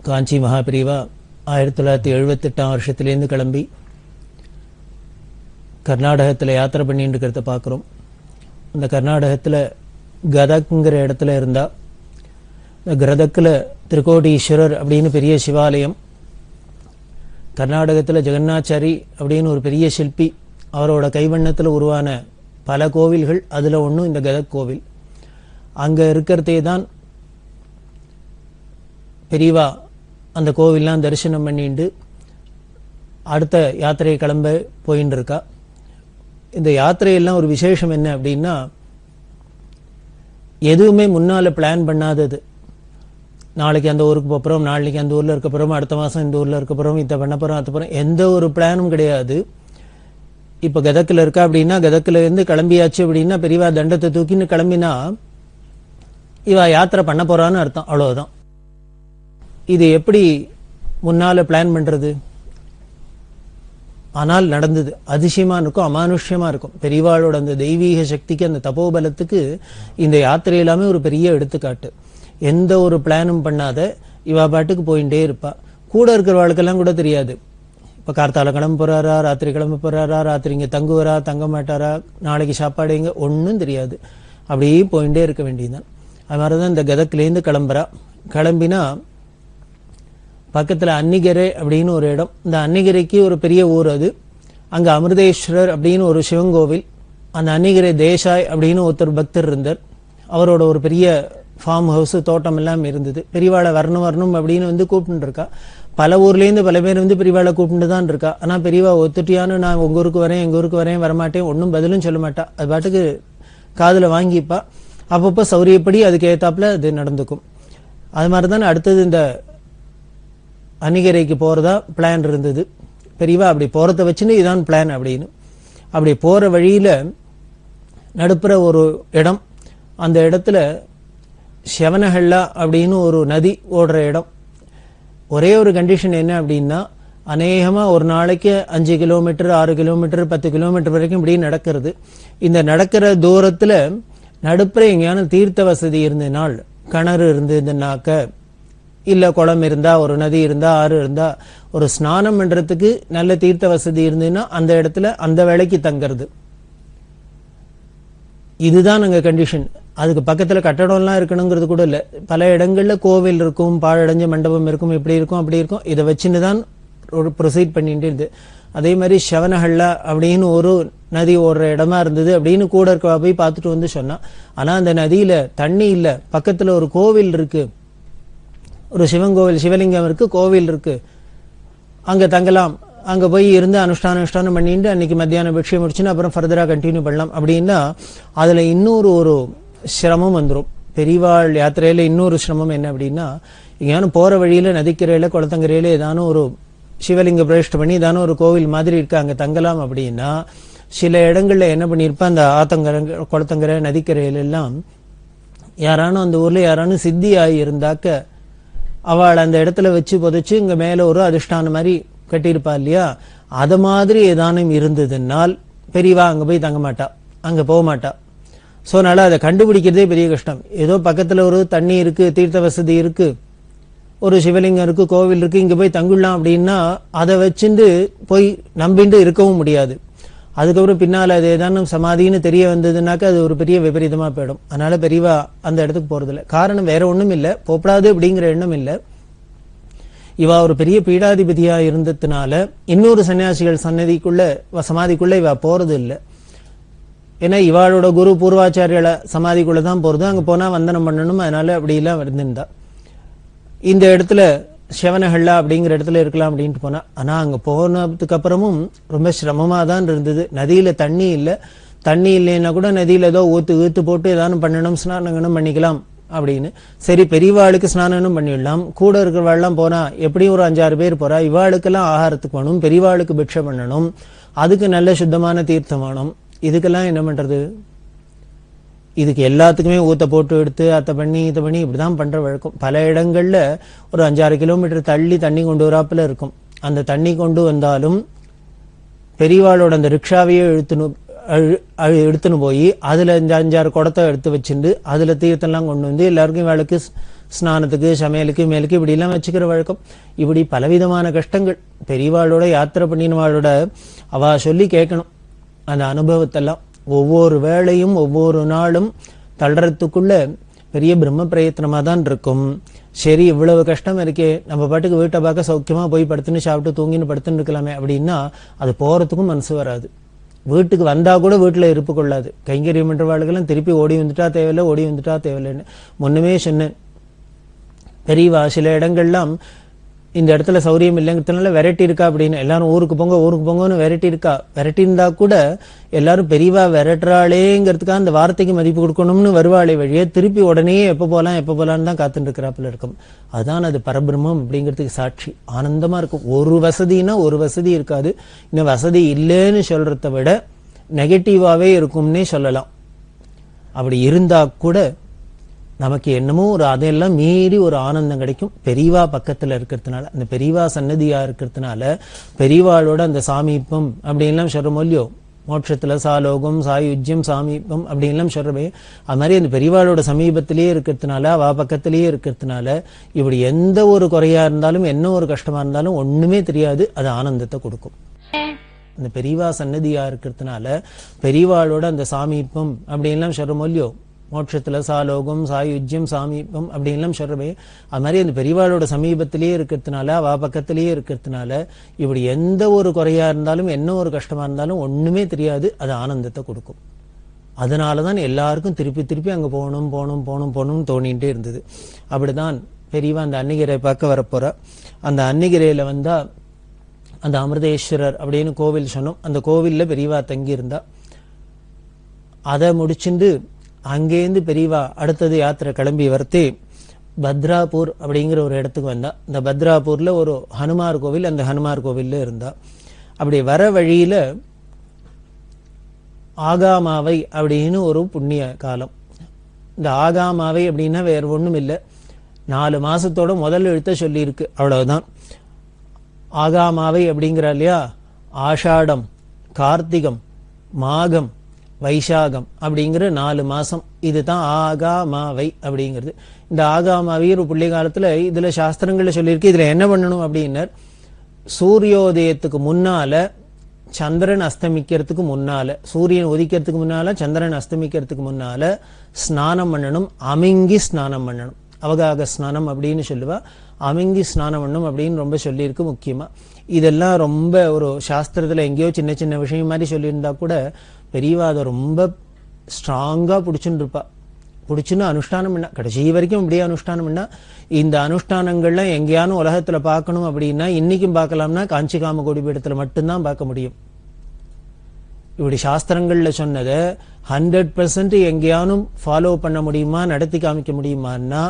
காஞ்சி மகாபிரிவா 1978 வருஷத்துலேருந்து கிளம்பி கர்நாடகத்தில் யாத்திரை பண்ணிட்டு இருக்கிறத பார்க்குறோம். அந்த கர்நாடகத்தில் கதக்குங்கிற இடத்துல இருந்தால் இந்த கதக்கில் திருக்கோடீஸ்வரர் அப்படின்னு பெரிய சிவாலயம், கர்நாடகத்தில் ஜெகநாச்சாரி அப்படின்னு ஒரு பெரிய சிற்பி, அவரோட கைவண்ணத்தில் உருவான பல கோவில்கள், அதில் ஒன்றும் இந்த கதக் கோவில். அங்கே இருக்கிறதே தான் பெரியவா அந்த கோவில்லாம் தரிசனம் பண்ணிட்டு அடுத்த யாத்திரையை கிளம்ப போயின்னு இருக்கா. இந்த யாத்திரையெல்லாம் ஒரு விசேஷம் என்ன அப்படின்னா, எதுவுமே முன்னால் பிளான் பண்ணாதது. நாளைக்கு அந்த ஊருக்கு போகிறோம், நாளைக்கு அந்த ஊரில் இருக்க போகிறோம், அடுத்த மாதம் இந்த ஊரில் இருக்க போகிறோம், இதை பண்ண போகிறோம், அது போகிறோம், எந்த ஒரு பிளானும் கிடையாது. இப்போ கதக்கில் இருக்கா அப்படின்னா கதக்கில் இருந்து கிளம்பியாச்சு அப்படின்னா பெரியவா தண்டத்தை தூக்கின்னு கிளம்பினா இவ யாத்திரை பண்ண போறான்னு அர்த்தம், அவ்வளவுதான். இது எப்படி முன்னால பிளான் பண்றது? ஆனால் நடந்தது. அதிசயமா இருக்கும், அமானுஷ்யமா இருக்கும். பெரியவாளோட அந்த தெய்வீக சக்திக்கு, அந்த தபோபலத்துக்கு இந்த யாத்திரை எல்லாமே ஒரு பெரிய எடுத்துக்காட்டு. எந்த ஒரு பிளானும் பண்ணாத இவா பாட்டுக்கு போயிட்டே இருப்பா. கூட இருக்கிறவாளுக்கெல்லாம் கூட தெரியாது. இப்போ கார்த்தால கிளம்ப போறாரா, ராத்திரி கிளம்ப போறாரா, ராத்திரி இங்கே தங்குவாரா, தங்க மாட்டாரா, நாளைக்கு சாப்பாடு எங்க, ஒன்றும் தெரியாது. அப்படியே போயிட்டே இருக்க வேண்டியதுதான். அது மாதிரிதான் இந்த கதக்கிலேருந்து கிளம்புறா. கிளம்பினா பக்கத்தில் அன்னிகரை அப்படின்னு ஒரு இடம். இந்த அன்னிகரைக்கு ஒரு பெரிய ஊர் அது. அங்கே அமிர்தேஸ்வரர் அப்படின்னு ஒரு சிவங்கோவில். அந்த அன்னிகரை தேசாய் அப்படின்னு ஒருத்தர் பக்தர் இருந்தார். அவரோட ஒரு பெரிய ஃபார்ம் ஹவுஸ், தோட்டம் எல்லாம் இருந்தது. பெரியவாளை வரணும் வரணும் அப்படின்னு வந்து கூப்பிட்டு இருக்கா. பல ஊர்லேருந்து பல பேர் வந்து பெரியவாளை கூப்பிட்டு தான் இருக்கா. ஆனால் பெரியவா ஒத்துட்டியான்னு நான் உங்கள் ஊருக்கு வரேன், எங்கள் ஊருக்கு வரேன், வரமாட்டேன், ஒன்றும் பதிலும் சொல்ல மாட்டா. அது பாட்டுக்கு காதில் வாங்கிப்பா. அப்பப்போ சௌரியப்படி அதுக்கு ஏற்றாப்புல அது நடந்துக்கும். அது மாதிரி தான் அடுத்தது இந்த அன்னிகரைக்கு போகிறதா பிளான் இருந்தது. பெரியவா அப்படி போகிறத வச்சுன்னு இதான் பிளான் அப்படின்னு. அப்படி போகிற வழியில் நடுப்புற ஒரு இடம். அந்த இடத்துல செவனஹள்ளா அப்படின்னு ஒரு நதி ஓடுற இடம். ஒரே ஒரு கண்டிஷன் என்ன அப்படின்னா, அநேகமாக ஒரு நாளைக்கு 5 கிலோமீட்டர் 6 கிலோமீட்டர் 10 கிலோமீட்டர் வரைக்கும் இப்படி நடக்கிறது. இந்த நடக்கிற தூரத்தில் நடுப்புற எங்கேயான தீர்த்த வசதி இருந்ததுனால், கிணறு இருந்ததுன்னாக்க, இல்லை குளம் இருந்தா, ஒரு நதி இருந்தா, ஆறு இருந்தா, ஒரு ஸ்நானம் பண்றதுக்கு நல்ல தீர்த்த வசதி இருந்ததுன்னா அந்த இடத்துல அந்த வேளைக்கு தங்கிறது. இதுதான் அங்கே கண்டிஷன். அதுக்கு பக்கத்துல கட்டடம்லாம் இருக்கணுங்கிறது கூட இல்லை. பல இடங்கள்ல கோவில் இருக்கும், பாழடைஞ்ச மண்டபம் இருக்கும், இப்படி இருக்கும் அப்படி இருக்கும். இதை வச்சுன்னு தான் ஒரு ப்ரொசீட் பண்ணிட்டு இருந்து. அதே மாதிரி ஷவனஹள்ளா அப்படின்னு ஒரு நதி ஓடுற இடமா இருந்தது அப்படின்னு கூட இருக்க போய் பார்த்துட்டு வந்து சொன்னா. ஆனா அந்த நதியில தண்ணி இல்ல, பக்கத்துல ஒரு கோவில் இருக்கு, ஒரு சிவன் கோவில், சிவலிங்கம் இருக்கு, கோவில் இருக்கு, அங்க தங்கலாம், அங்க போய் இருந்து அனுஷ்டானம் பண்ணிட்டு அன்னைக்கு மத்தியானம் பிக்ஷை முடிச்சுன்னு அப்புறம் ஃபர்தரா கண்டினியூ பண்ணலாம் அப்படின்னா அதுல இன்னொரு ஒரு சிரமம் வந்துடும். பெரியவாள் யாத்திரையில இன்னொரு சிரமம் என்ன அப்படின்னா, எங்கேயானு போற வழியில நதிக்கரையில குளத்தங்கரையில ஏதானும் ஒரு சிவலிங்க பிரதிஷ்டை பண்ணி ஏதானும் ஒரு கோவில் மாதிரி இருக்கு, அங்க தங்கலாம் அப்படின்னா சில இடங்கள்ல என்ன பண்ணிருப்பா, அந்த ஆத்தங்கரை குளத்தங்கரை நதிக்கரையில எல்லாம் யாரானும் அந்த ஊர்ல யாரானும் சித்தி ஆகி இருந்தாக்க அவள் அந்த இடத்துல வச்சு புதைச்சு இங்க மேல ஒரு அதிஷ்டான மாதிரி கட்டியிருப்பா இல்லையா, அத மாதிரி ஏதானும் இருந்ததுனால் பெரியவா அங்க போய் தங்க மாட்டா, அங்க போக மாட்டா. சோ அதனால அதை கண்டுபிடிக்கிறதே பெரிய கஷ்டம். ஏதோ பக்கத்துல ஒரு தண்ணி இருக்கு, தீர்த்த வசதி இருக்கு, ஒரு சிவலிங்கம் இருக்கு, கோவில் இருக்கு, இங்க போய் தங்கிடலாம் அப்படின்னா அதை வச்சுட்டு போய் நம்பிட்டு இருக்கவும் முடியாது. அதுக்கப்புறம் பின்னால அது ஏதானும் சமாதின்னு தெரிய வந்ததுனாக்க அது ஒரு பெரிய விபரீதமா போயிடும். அதனால பெரியவா அந்த இடத்துக்கு போறதில்லை. காரணம் வேற ஒண்ணும் இல்லை, போப்படாது அப்படிங்கிற எண்ணம் இல்லை. இவா ஒரு பெரிய பீடாதிபதியா இருந்ததுனால இன்னொரு சன்னியாசிகள் சமாதிக்குள்ள இவா போறது இல்லை. ஏன்னா இவாளோட குரு பூர்வாச்சாரியால சமாதிக்குள்ளதான் போறது, அங்க போனா வந்தனம் பண்ணணும், அதனால அப்படி எல்லாம் இருந்திருந்தா. இந்த இடத்துல சிவனஹள்ளா அப்படிங்கிற இடத்துல இருக்கலாம் அப்படின்ட்டு போனா. ஆனா அங்க போனதுக்கு அப்புறமும் ரொம்ப சிரமமா தான் இருந்தது. நதியில தண்ணி இல்லை, தண்ணி இல்லைன்னா கூட நதியில ஏதோ ஊத்து போட்டு ஏதானும் பண்ணணும், ஸ்நானங்களும் பண்ணிக்கலாம் அப்படின்னு. சரி பெரியவாளுக்கு ஸ்நானனும் பண்ணிடலாம், கூட இருக்கிறவாள்லாம் போனா எப்படியும் ஒரு 5-6 பேர் போறா, இவாளுக்கெல்லாம் ஆகாரத்துக்கு வேணும், பெரியவாளுக்கு பிக்ஷை பண்ணணும், அதுக்கு நல்ல சுத்தமான தீர்த்தம் வேணும். இதுக்கெல்லாம் என்ன பண்றது? இதுக்கு எல்லாத்துக்குமே ஊத்த போட்டு எடுத்து அத்தை பண்ணி இதை பண்ணி இப்படிதான் பண்ற வழக்கம். பல இடங்கள்ல ஒரு 5-6 கிலோமீட்டர் தள்ளி தண்ணி கொண்டு வராப்புல இருக்கும். அந்த தண்ணி கொண்டு வந்தாலும் பெரியவாளோட அந்த ரிக்ஷாவையே எடுத்துன்னு போய் அதுல 5-6 குடத்தை எடுத்து வச்சுட்டு அதுல தீர்த்தம்லாம் கொண்டு வந்து எல்லாருக்கும் வேலைக்கு ஸ்நானத்துக்கு சமையலுக்கு மேலுக்கு இப்படி எல்லாம் வச்சுக்கிற வழக்கம். இப்படி பலவிதமான கஷ்டங்கள் பெரியவாளோட யாத்திரை பண்ணினவாளோட அவ சொல்லி கேட்கணும் அந்த அனுபவத்தெல்லாம். ஒவ்வொரு வேளையும் ஒவ்வொரு நாளும் தள்ளுறதுக்குள்ள பெரிய பிரம்ம பிரயத்தனமா தான் இருக்கும். சரி இவ்வளவு கஷ்டம் இருக்கே, நம்ம பாட்டுக்கு வீட்டை பார்க்க சௌக்கியமா போய் படுத்துன்னு சாப்பிட்டு தூங்கின்னு படுத்துன்னு இருக்கலாமே அப்படின்னா அது போறதுக்கும் மனசு வராது. வீட்டுக்கு வந்தா கூட வீட்டுல இருப்பு கொள்ளாது. கைங்கரியம் பண்றவாளுக்கெல்லாம் திருப்பி ஓடி வந்துட்டா தேவையில்லைன்னு முன்னமே சொன்னேன். பெரியவா சில இடங்கள்லாம் இந்த இடத்துல சௌரியம் இல்லைங்கிறதுனால வெரைட்டி இருக்கா அப்படின்னு எல்லாரும் ஊருக்கு போங்கன்னு வெரைட்டி இருக்கா. வெரைட்டி இருந்தா கூட எல்லாரும் பெரியவா வெரைட்டுறாளேங்கிறதுக்காக அந்த வார்த்தைக்கு மதிப்பு கொடுக்கணும்னு வருவாளே வழியே திருப்பி உடனே எப்ப போலான்னு தான் காத்துட்டு இருக்கிறாப்புல இருக்கும். அதுதான் அது பரபிரம்மம் அப்படிங்கிறதுக்கு சாட்சி. ஆனந்தமா இருக்கும். ஒரு வசதினா ஒரு வசதி இருக்காது. இன்னும் வசதி இல்லைன்னு சொல்றதை விட நெகட்டிவாவே இருக்கும்னே சொல்லலாம். அப்படி இருந்தா கூட நமக்கு என்னமோ ஒரு அதெல்லாம் மீறி ஒரு ஆனந்தம் கிடைக்கும். பெரியவா பக்கத்துல இருக்கிறதுனால, அந்த பெரியவா சன்னதியா இருக்கிறதுனால, பெரியவாளோட அந்த சாமீபம் அப்படின்லாம் சொல்றோம் இல்லையோ, மோட்சத்துல சாலோகம் சாயுஜ்யம் சாமீபம் அப்படின்லாம் சொல்றவே, அது மாதிரி அந்த பெரியவாளோட சமீபத்திலேயே இருக்கிறதுனால, அவ பக்கத்திலேயே இருக்கிறதுனால இப்படி எந்த ஒரு குறையா இருந்தாலும் என்ன ஒரு கஷ்டமா இருந்தாலும் ஒண்ணுமே தெரியாது, அது ஆனந்தத்தை கொடுக்கும். அந்த பெரியவா சன்னதியா இருக்கிறதுனால பெரியவாளோட அந்த சாமீபம் அப்படின்லாம் சொல்றோம் இல்லையோ, மோட்சத்துல சாலோகம் சாயுஜ்யம் சாமீபம் அப்படின்லாம் சொல்றவே, அது மாதிரி அந்த பெரியவாளோட சமீபத்திலேயே இருக்கிறதுனால, அவ பக்கத்திலேயே இருக்கிறதுனால இப்படி எந்த ஒரு குறையா இருந்தாலும் என்ன ஒரு கஷ்டமா இருந்தாலும் ஒண்ணுமே தெரியாது, அது ஆனந்தத்தை கொடுக்கும். அதனாலதான் எல்லாருக்கும் திருப்பி அங்க போகணும்னு தோணிட்டே இருந்தது. அப்படிதான் பெரியவா அந்த அன்னிகிரை பார்க்க வரப்போற. அந்த அன்னிகிரையில வந்தா அந்த அமிர்தேஸ்வரர் அப்படின்னு கோவில் சொன்னோம். அந்த கோவில்ல பெரியவா தங்கி இருந்தா. அதை முடிச்சுட்டு அங்கேருந்து பெரியவா அடுத்தது யாத்திரை கிளம்பி வரத்தே பத்ராபூர் அப்படிங்கிற ஒரு இடத்துக்கு வந்தா. இந்த பத்ராபூர்ல ஒரு ஹனுமார் கோவில், அந்த ஹனுமார் கோவில்ல இருந்தா. அப்படி வர வழியில ஆகாமாவை அப்படின்னு ஒரு புண்ணிய காலம். இந்த ஆகாமாவை அப்படின்னா வேற ஒண்ணும் இல்லை, 4 மாசத்தோட முதல் எழுத்த சொல்லி இருக்கு, அவ்வளவுதான். ஆகாமாவை அப்படிங்கிற இல்லையா, ஆஷாடம், கார்த்திகம், மாகம், வைசாகம் அப்படிங்கிற 4 மாசம். இதுதான் ஆகாமாவை அப்படிங்கிறது. இந்த ஆகாமாவை ஒரு புள்ளி காலத்துல இதுல சாஸ்திரங்கள்ல சொல்லியிருக்கு. இதுல என்ன பண்ணணும் அப்படின்னா, சூரியோதயத்துக்கு முன்னால சந்திரன் அஸ்தமிக்கிறதுக்கு முன்னால, சூரியன் உதிக்கிறதுக்கு முன்னால, சந்திரன் அஸ்தமிக்கிறதுக்கு முன்னால ஸ்நானம் பண்ணணும். அமிங்கி ஸ்நானம் பண்ணணும். அவகாக ஸ்நானம் அப்படின்னு சொல்லுவா. அமிங்கி ஸ்நானம் பண்ணணும் அப்படின்னு ரொம்ப சொல்லியிருக்கு. முக்கியமா இதெல்லாம் ரொம்ப ஒரு சாஸ்திரத்துல எங்கேயோ சின்ன சின்ன விஷயம் மாதிரி சொல்லியிருந்தா கூட பெரியவா அதை ரொம்ப ஸ்ட்ராங்கா பிடிச்சுன்னு இருப்பா. பிடிச்சுன்னு அனுஷ்டானம் பண்ணா கடைசி வரைக்கும் இப்படியே அனுஷ்டானம் பண்ணா. இந்த அனுஷ்டானங்கள்லாம் எங்கேயானு உலகத்துல பார்க்கணும் அப்படின்னா இன்னைக்கும் பார்க்கலாம்னா காஞ்சி காமகோடி பீடத்துல மட்டும்தான் பார்க்க முடியும். இப்படி சாஸ்திரங்கள்ல சொன்னதை 100% எங்கேயானும் ஃபாலோ பண்ண முடியுமா, நடத்தி காமிக்க முடியுமான்னா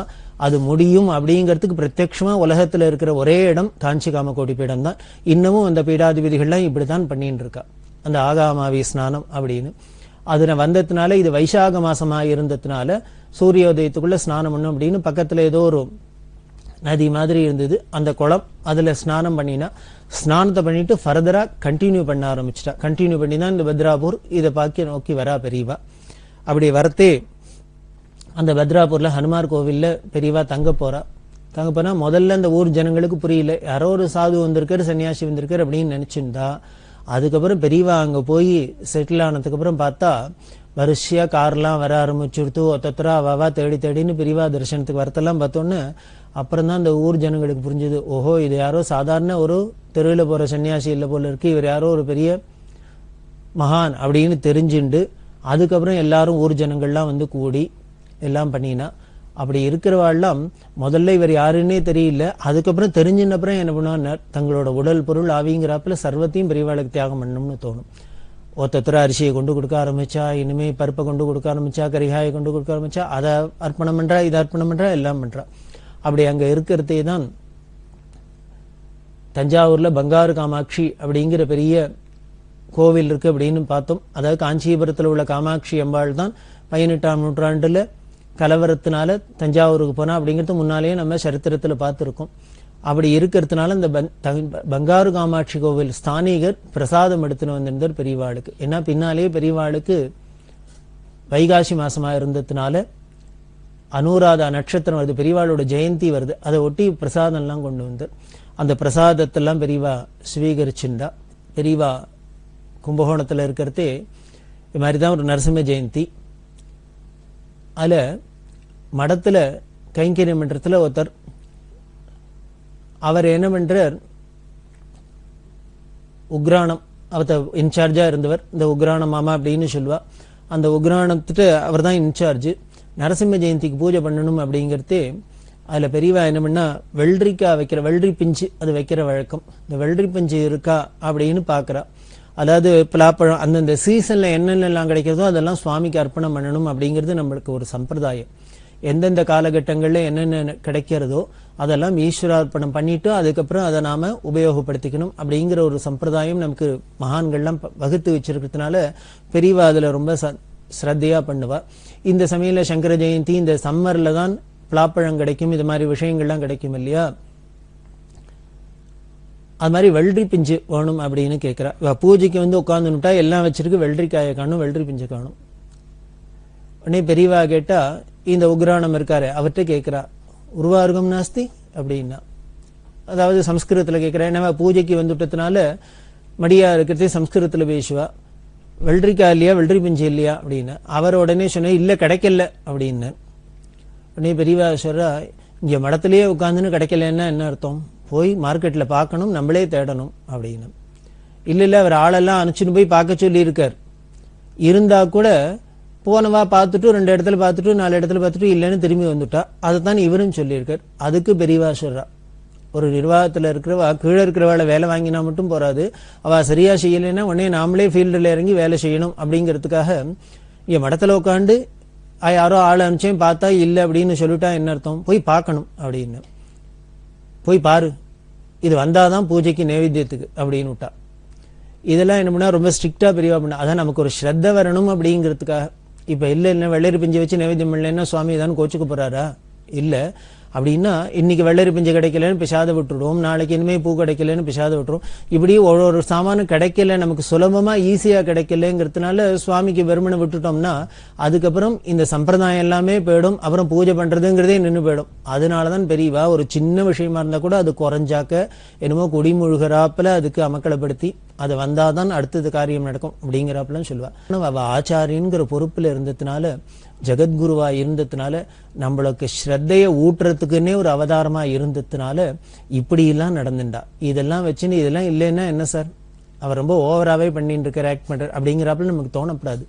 அது முடியும். அப்படிங்கிறதுக்கு பிரத்யட்சமா உலகத்துல இருக்கிற ஒரே இடம் காஞ்சி காமகோடி பீடம் தான். இன்னமும் அந்த பீடாதிபதிகள்லாம் இப்படித்தான் பண்ணிட்டு இருக்கா, அந்த ஆகாமாவி ஸ்நானம் அப்படின்னு. அதுல வந்ததுனால இது வைசாக மாசமா இருந்ததுனால சூரியோதயத்துக்குள்ள ஸ்நானம் பண்ணும் அப்படின்னு பக்கத்துல ஏதோ ஒரு நதி மாதிரி இருந்தது, அந்த குளம். அதுல ஸ்நானம் பண்ணினா ஸ்நானத்தை பண்ணிட்டு ஃபர்தரா கண்டினியூ பண்ண ஆரம்பிச்சிட்டா. கண்டினியூ பண்ணி தான் இந்த பத்ராபூர் இதை பாக்கி நோக்கி வரா பெரியவா. அப்படி வரத்தே அந்த பத்ராபூர்ல ஹனுமார் கோவில்ல பெரியவா தங்க போறா. தங்க போனா முதல்ல அந்த ஊர் ஜனங்களுக்கு புரியல, யாரோ ஒரு சாது வந்திருக்காரு, சன்னியாசி வந்திருக்காரு அப்படின்னு நினைச்சிருந்தா. அதுக்கப்புறம் பெரியவா அங்க போய் செட்டில் ஆனதுக்கு அப்புறம் பார்த்தா வரிசையா கார்லாம் வர ஆரம்பிச்சுடுத்து. ஒத்தத்தரா அவாவா தேடி தேடின்னு பெரியவா தரிசனத்துக்கு வரத்தெல்லாம் பார்த்தோன்னு அப்புறம் தான் அந்த ஊர் ஜனங்களுக்கு புரிஞ்சது, ஓஹோ இது யாரோ சாதாரண ஒரு தெருவில் போற சன்னியாசி இல்லை போல இருக்கு, இவர் யாரோ ஒரு பெரிய மகான் அப்படின்னு தெரிஞ்சுண்டு அதுக்கப்புறம் எல்லாரும் ஊர் ஜனங்கள்லாம் வந்து கூடி எல்லாம் பண்ணினா. அப்படி இருக்கிறவாள்லாம் முதல்ல இவர் யாருன்னே தெரியல, அதுக்கப்புறம் தெரிஞ்சினப்புறம் என்ன பண்ணுவாங்க, தங்களோட உடல் பொருள் ஆவிங்கிறாப்புல சர்வத்தையும் பெரியவாளுக்கு தியாகம் பண்ணணும்னு தோணும். ஒருத்தர அரிசியை கொண்டு கொடுக்க ஆரம்பிச்சா, இனிமே பருப்பை கொண்டு கொடுக்க ஆரம்பிச்சா, கரிகாயை கொண்டு கொடுக்க ஆரம்பிச்சா, அதை அர்ப்பணம் பண்றா, இதை அர்ப்பணம் பண்றா, எல்லாம் பண்றா. அப்படி அங்க இருக்கிறதே தான் தஞ்சாவூர்ல பங்காரு காமாட்சி அப்படிங்கிற பெரிய கோவில் இருக்கு அப்படின்னு பார்த்தோம். அதாவது காஞ்சிபுரத்தில் உள்ள காமாட்சி அம்பாள் தான் 18ஆம் நூற்றாண்டுல கலவரத்தினால தஞ்சாவூருக்கு போனா அப்படிங்கிறது முன்னாலேயே நம்ம சரித்திரத்துல பார்த்திருக்கோம். அப்படி இருக்கிறதுனால இந்த பங்காரு காமாட்சி கோவில் ஸ்தானிகர் பிரசாதம் எடுத்துன்னு வந்திருந்தார் பெரியவாளுக்கு. ஏன்னா பின்னாலேயே பெரியவாளுக்கு வைகாசி மாசமா இருந்ததுனால அனுராதா நட்சத்திரம் வருது, பெரியவாளோட ஜெயந்தி வருது, அதை ஒட்டி பிரசாதம் எல்லாம் கொண்டு வந்து அந்த பிரசாதத்தெல்லாம் பெரியவா ஸ்வீகரிச்சுண்டா. பெரியவா கும்பகோணத்துல இருக்கிறதே இது மாதிரிதான் ஒரு நரசிம்ம ஜெயந்தி. அதுல மடத்துல கைங்கரிய மன்றத்துல ஒருத்தர், அவர் என்ன பண்றார், உக்ராணம் அவத்த இன்சார்ஜா இருந்தவர். இந்த உக்ராண மாமா அப்படின்னு சொல்லுவா. அந்த உக்ராணத்துட்டு அவர் தான் இன்சார்ஜ். நரசிம்ம ஜெயந்திக்கு பூஜை பண்ணணும் அப்படிங்கிறதே அதுல பெரியவா என்ன பண்ணா, வெள்ளரிக்காய் வைக்கிற, வெள்ளரி பிஞ்சு அது வைக்கிற வழக்கம். இந்த வெள்ளரி பிஞ்சு இருக்கா அப்படின்னு பாக்குறா. அதாவது பலாப்பழம் அந்தந்த சீசன்ல என்னென்னலாம் கிடைக்கிறதோ அதெல்லாம் சுவாமிக்கு அர்ப்பணம் பண்ணணும் அப்படிங்கிறது நம்மளுக்கு ஒரு சம்பிரதாயம். எந்தெந்த காலகட்டங்கள்ல என்னென்ன கிடைக்கிறதோ அதெல்லாம் ஈஸ்வரார்ப்பணம் பண்ணிட்டு அதுக்கப்புறம் அதை நாம உபயோகப்படுத்திக்கணும் அப்படிங்கிற ஒரு சம்பிரதாயம் நமக்கு மகான்கள்லாம் வகுத்து வச்சிருக்கிறதுனால பெரியவா அதுல ரொம்ப ஸ்ரத்தையா பண்ணுவா. இந்த சமயத்துல சங்கர ஜெயந்தி இந்த சம்மர்ல தான் பலாப்பழம் கிடைக்கும், இது மாதிரி விஷயங்கள்லாம் கிடைக்கும் இல்லையா. அது மாதிரி வெள்ளரி பிஞ்சு வேணும் அப்படின்னு கேட்கிறா. பூஜைக்கு வந்து உட்காந்துட்டா எல்லாம் வச்சிருக்கு, வெள்ளரிக்காயை காணும், வெள்ளரி பிஞ்சு காணும். உடனே பெரியவா கேட்டா, இந்த உக்ராணம் இருக்காரு அவர்கிட்ட கேட்கிறா, உருவாருகம் நாஸ்தி அப்படின்னா, அதாவது சம்ஸ்கிருதத்துல கேட்கிறா. ஏன்னா பூஜைக்கு வந்துட்டதுனால மடியா இருக்கிறதே சம்ஸ்கிருதத்துல பேசுவா. வெள்ளரிக்காய் இல்லையா, வெள்ளரி பிஞ்சு இல்லையா அப்படின்னு. அவர் உடனே சொன்ன, இல்ல கிடைக்கல அப்படின்னு. உடனே பெரியவா சொல்றா, இங்க மடத்திலேயே உட்காந்துன்னு கிடைக்கலன்னா என்ன அர்த்தம், போய் மார்க்கெட்ல பார்க்கணும், நம்மளே தேடணும் அப்படின்னு. இல்ல இல்ல அவர் ஆளெல்லாம் அனுப்பிச்சுன்னு போய் பார்க்க சொல்லி இருக்கார். இருந்தா கூட போனவா பார்த்துட்டு 2 இடத்துல பார்த்துட்டு 4 இடத்துல பார்த்துட்டு இல்லைன்னு திரும்பி வந்துட்டா. அதைத்தான் இவரும் சொல்லியிருக்கார். அதுக்கு பெரியவா சொல்றா, ஒரு நிர்வாகத்துல இருக்கிறவா கீழே இருக்கிறவாளை வேலை வாங்கினா மட்டும் போறாது, அவ சரியா செய்யலைன்னா உடனே நாமளே ஃபீல்டில் இறங்கி வேலை செய்யணும் அப்படிங்கிறதுக்காக இங்க மடத்துல உட்காந்து யாரோ ஆளை அனுப்பிச்சேன் பார்த்தா இல்லை அப்படின்னு சொல்லிட்டா என்ன அர்த்தம், போய் பார்க்கணும் அப்படின்னு. போய் பாரு, இது வந்தாதான் பூஜைக்கு நைவேத்தியத்துக்கு அப்படின்னு விட்டா. இதெல்லாம் என்ன பண்ணா ரொம்ப ஸ்ட்ரிக்டா பெரியவா பண்ணா. அதான் நமக்கு ஒரு ஸ்ரத்த வரணும் அப்படிங்கிறதுக்காக. இப்ப இல்ல வெள்ளரி பிஞ்சு வச்சு நைவேத்தியம் பண்ணலன்னா சுவாமி தான் கோச்சுக்க போறாரா, இல்ல அப்படின்னா இன்னைக்கு வெள்ளரி பிஞ்சு கிடைக்கலன்னு பிசாத விட்டுடுவோம், நாளைக்கு இனிமே பூ கிடைக்கலன்னு பிசாத விட்டுருவோம். இப்படி ஒரு சாமானும் கிடைக்கல, நமக்கு சுலபமா ஈஸியா கிடைக்கலங்கிறதுனால சுவாமிக்கு வெறுமனை விட்டுட்டோம்னா அதுக்கப்புறம் இந்த சம்பிரதாயம் எல்லாமே போயிடும், அப்புறம் பூஜை பண்றதுங்கிறதே நின்று போயிடும். அதனாலதான் பெரியவா ஒரு சின்ன விஷயமா இருந்தா கூட அது குறைஞ்சாக்க என்னமோ குடிமுழுகிறாப்புல அதுக்கு அமக்கலப்படுத்தி அது வந்தாதான் அடுத்தது காரியம் நடக்கும் அப்படிங்கிறாப்புல சொல்லுவா. அவ ஆச்சாரியங்கிற பொறுப்புல இருந்ததுனால, ஜெகத்குருவா இருந்ததுனால, நம்மளுக்கு ஸ்ரத்தைய ஊட்டுறதுக்குன்னே ஒரு அவதாரமா இருந்ததுனால இப்படி எல்லாம் நடந்துட்டா. இதெல்லாம் வச்சுன்னு இதெல்லாம் இல்லைன்னா என்ன சார், அவர் ரொம்ப ஓவராவே பண்ணிட்டு இருக்க ஆக்ட் பண்ற அப்படிங்கிறாப்புல நமக்கு தோணப்படாது.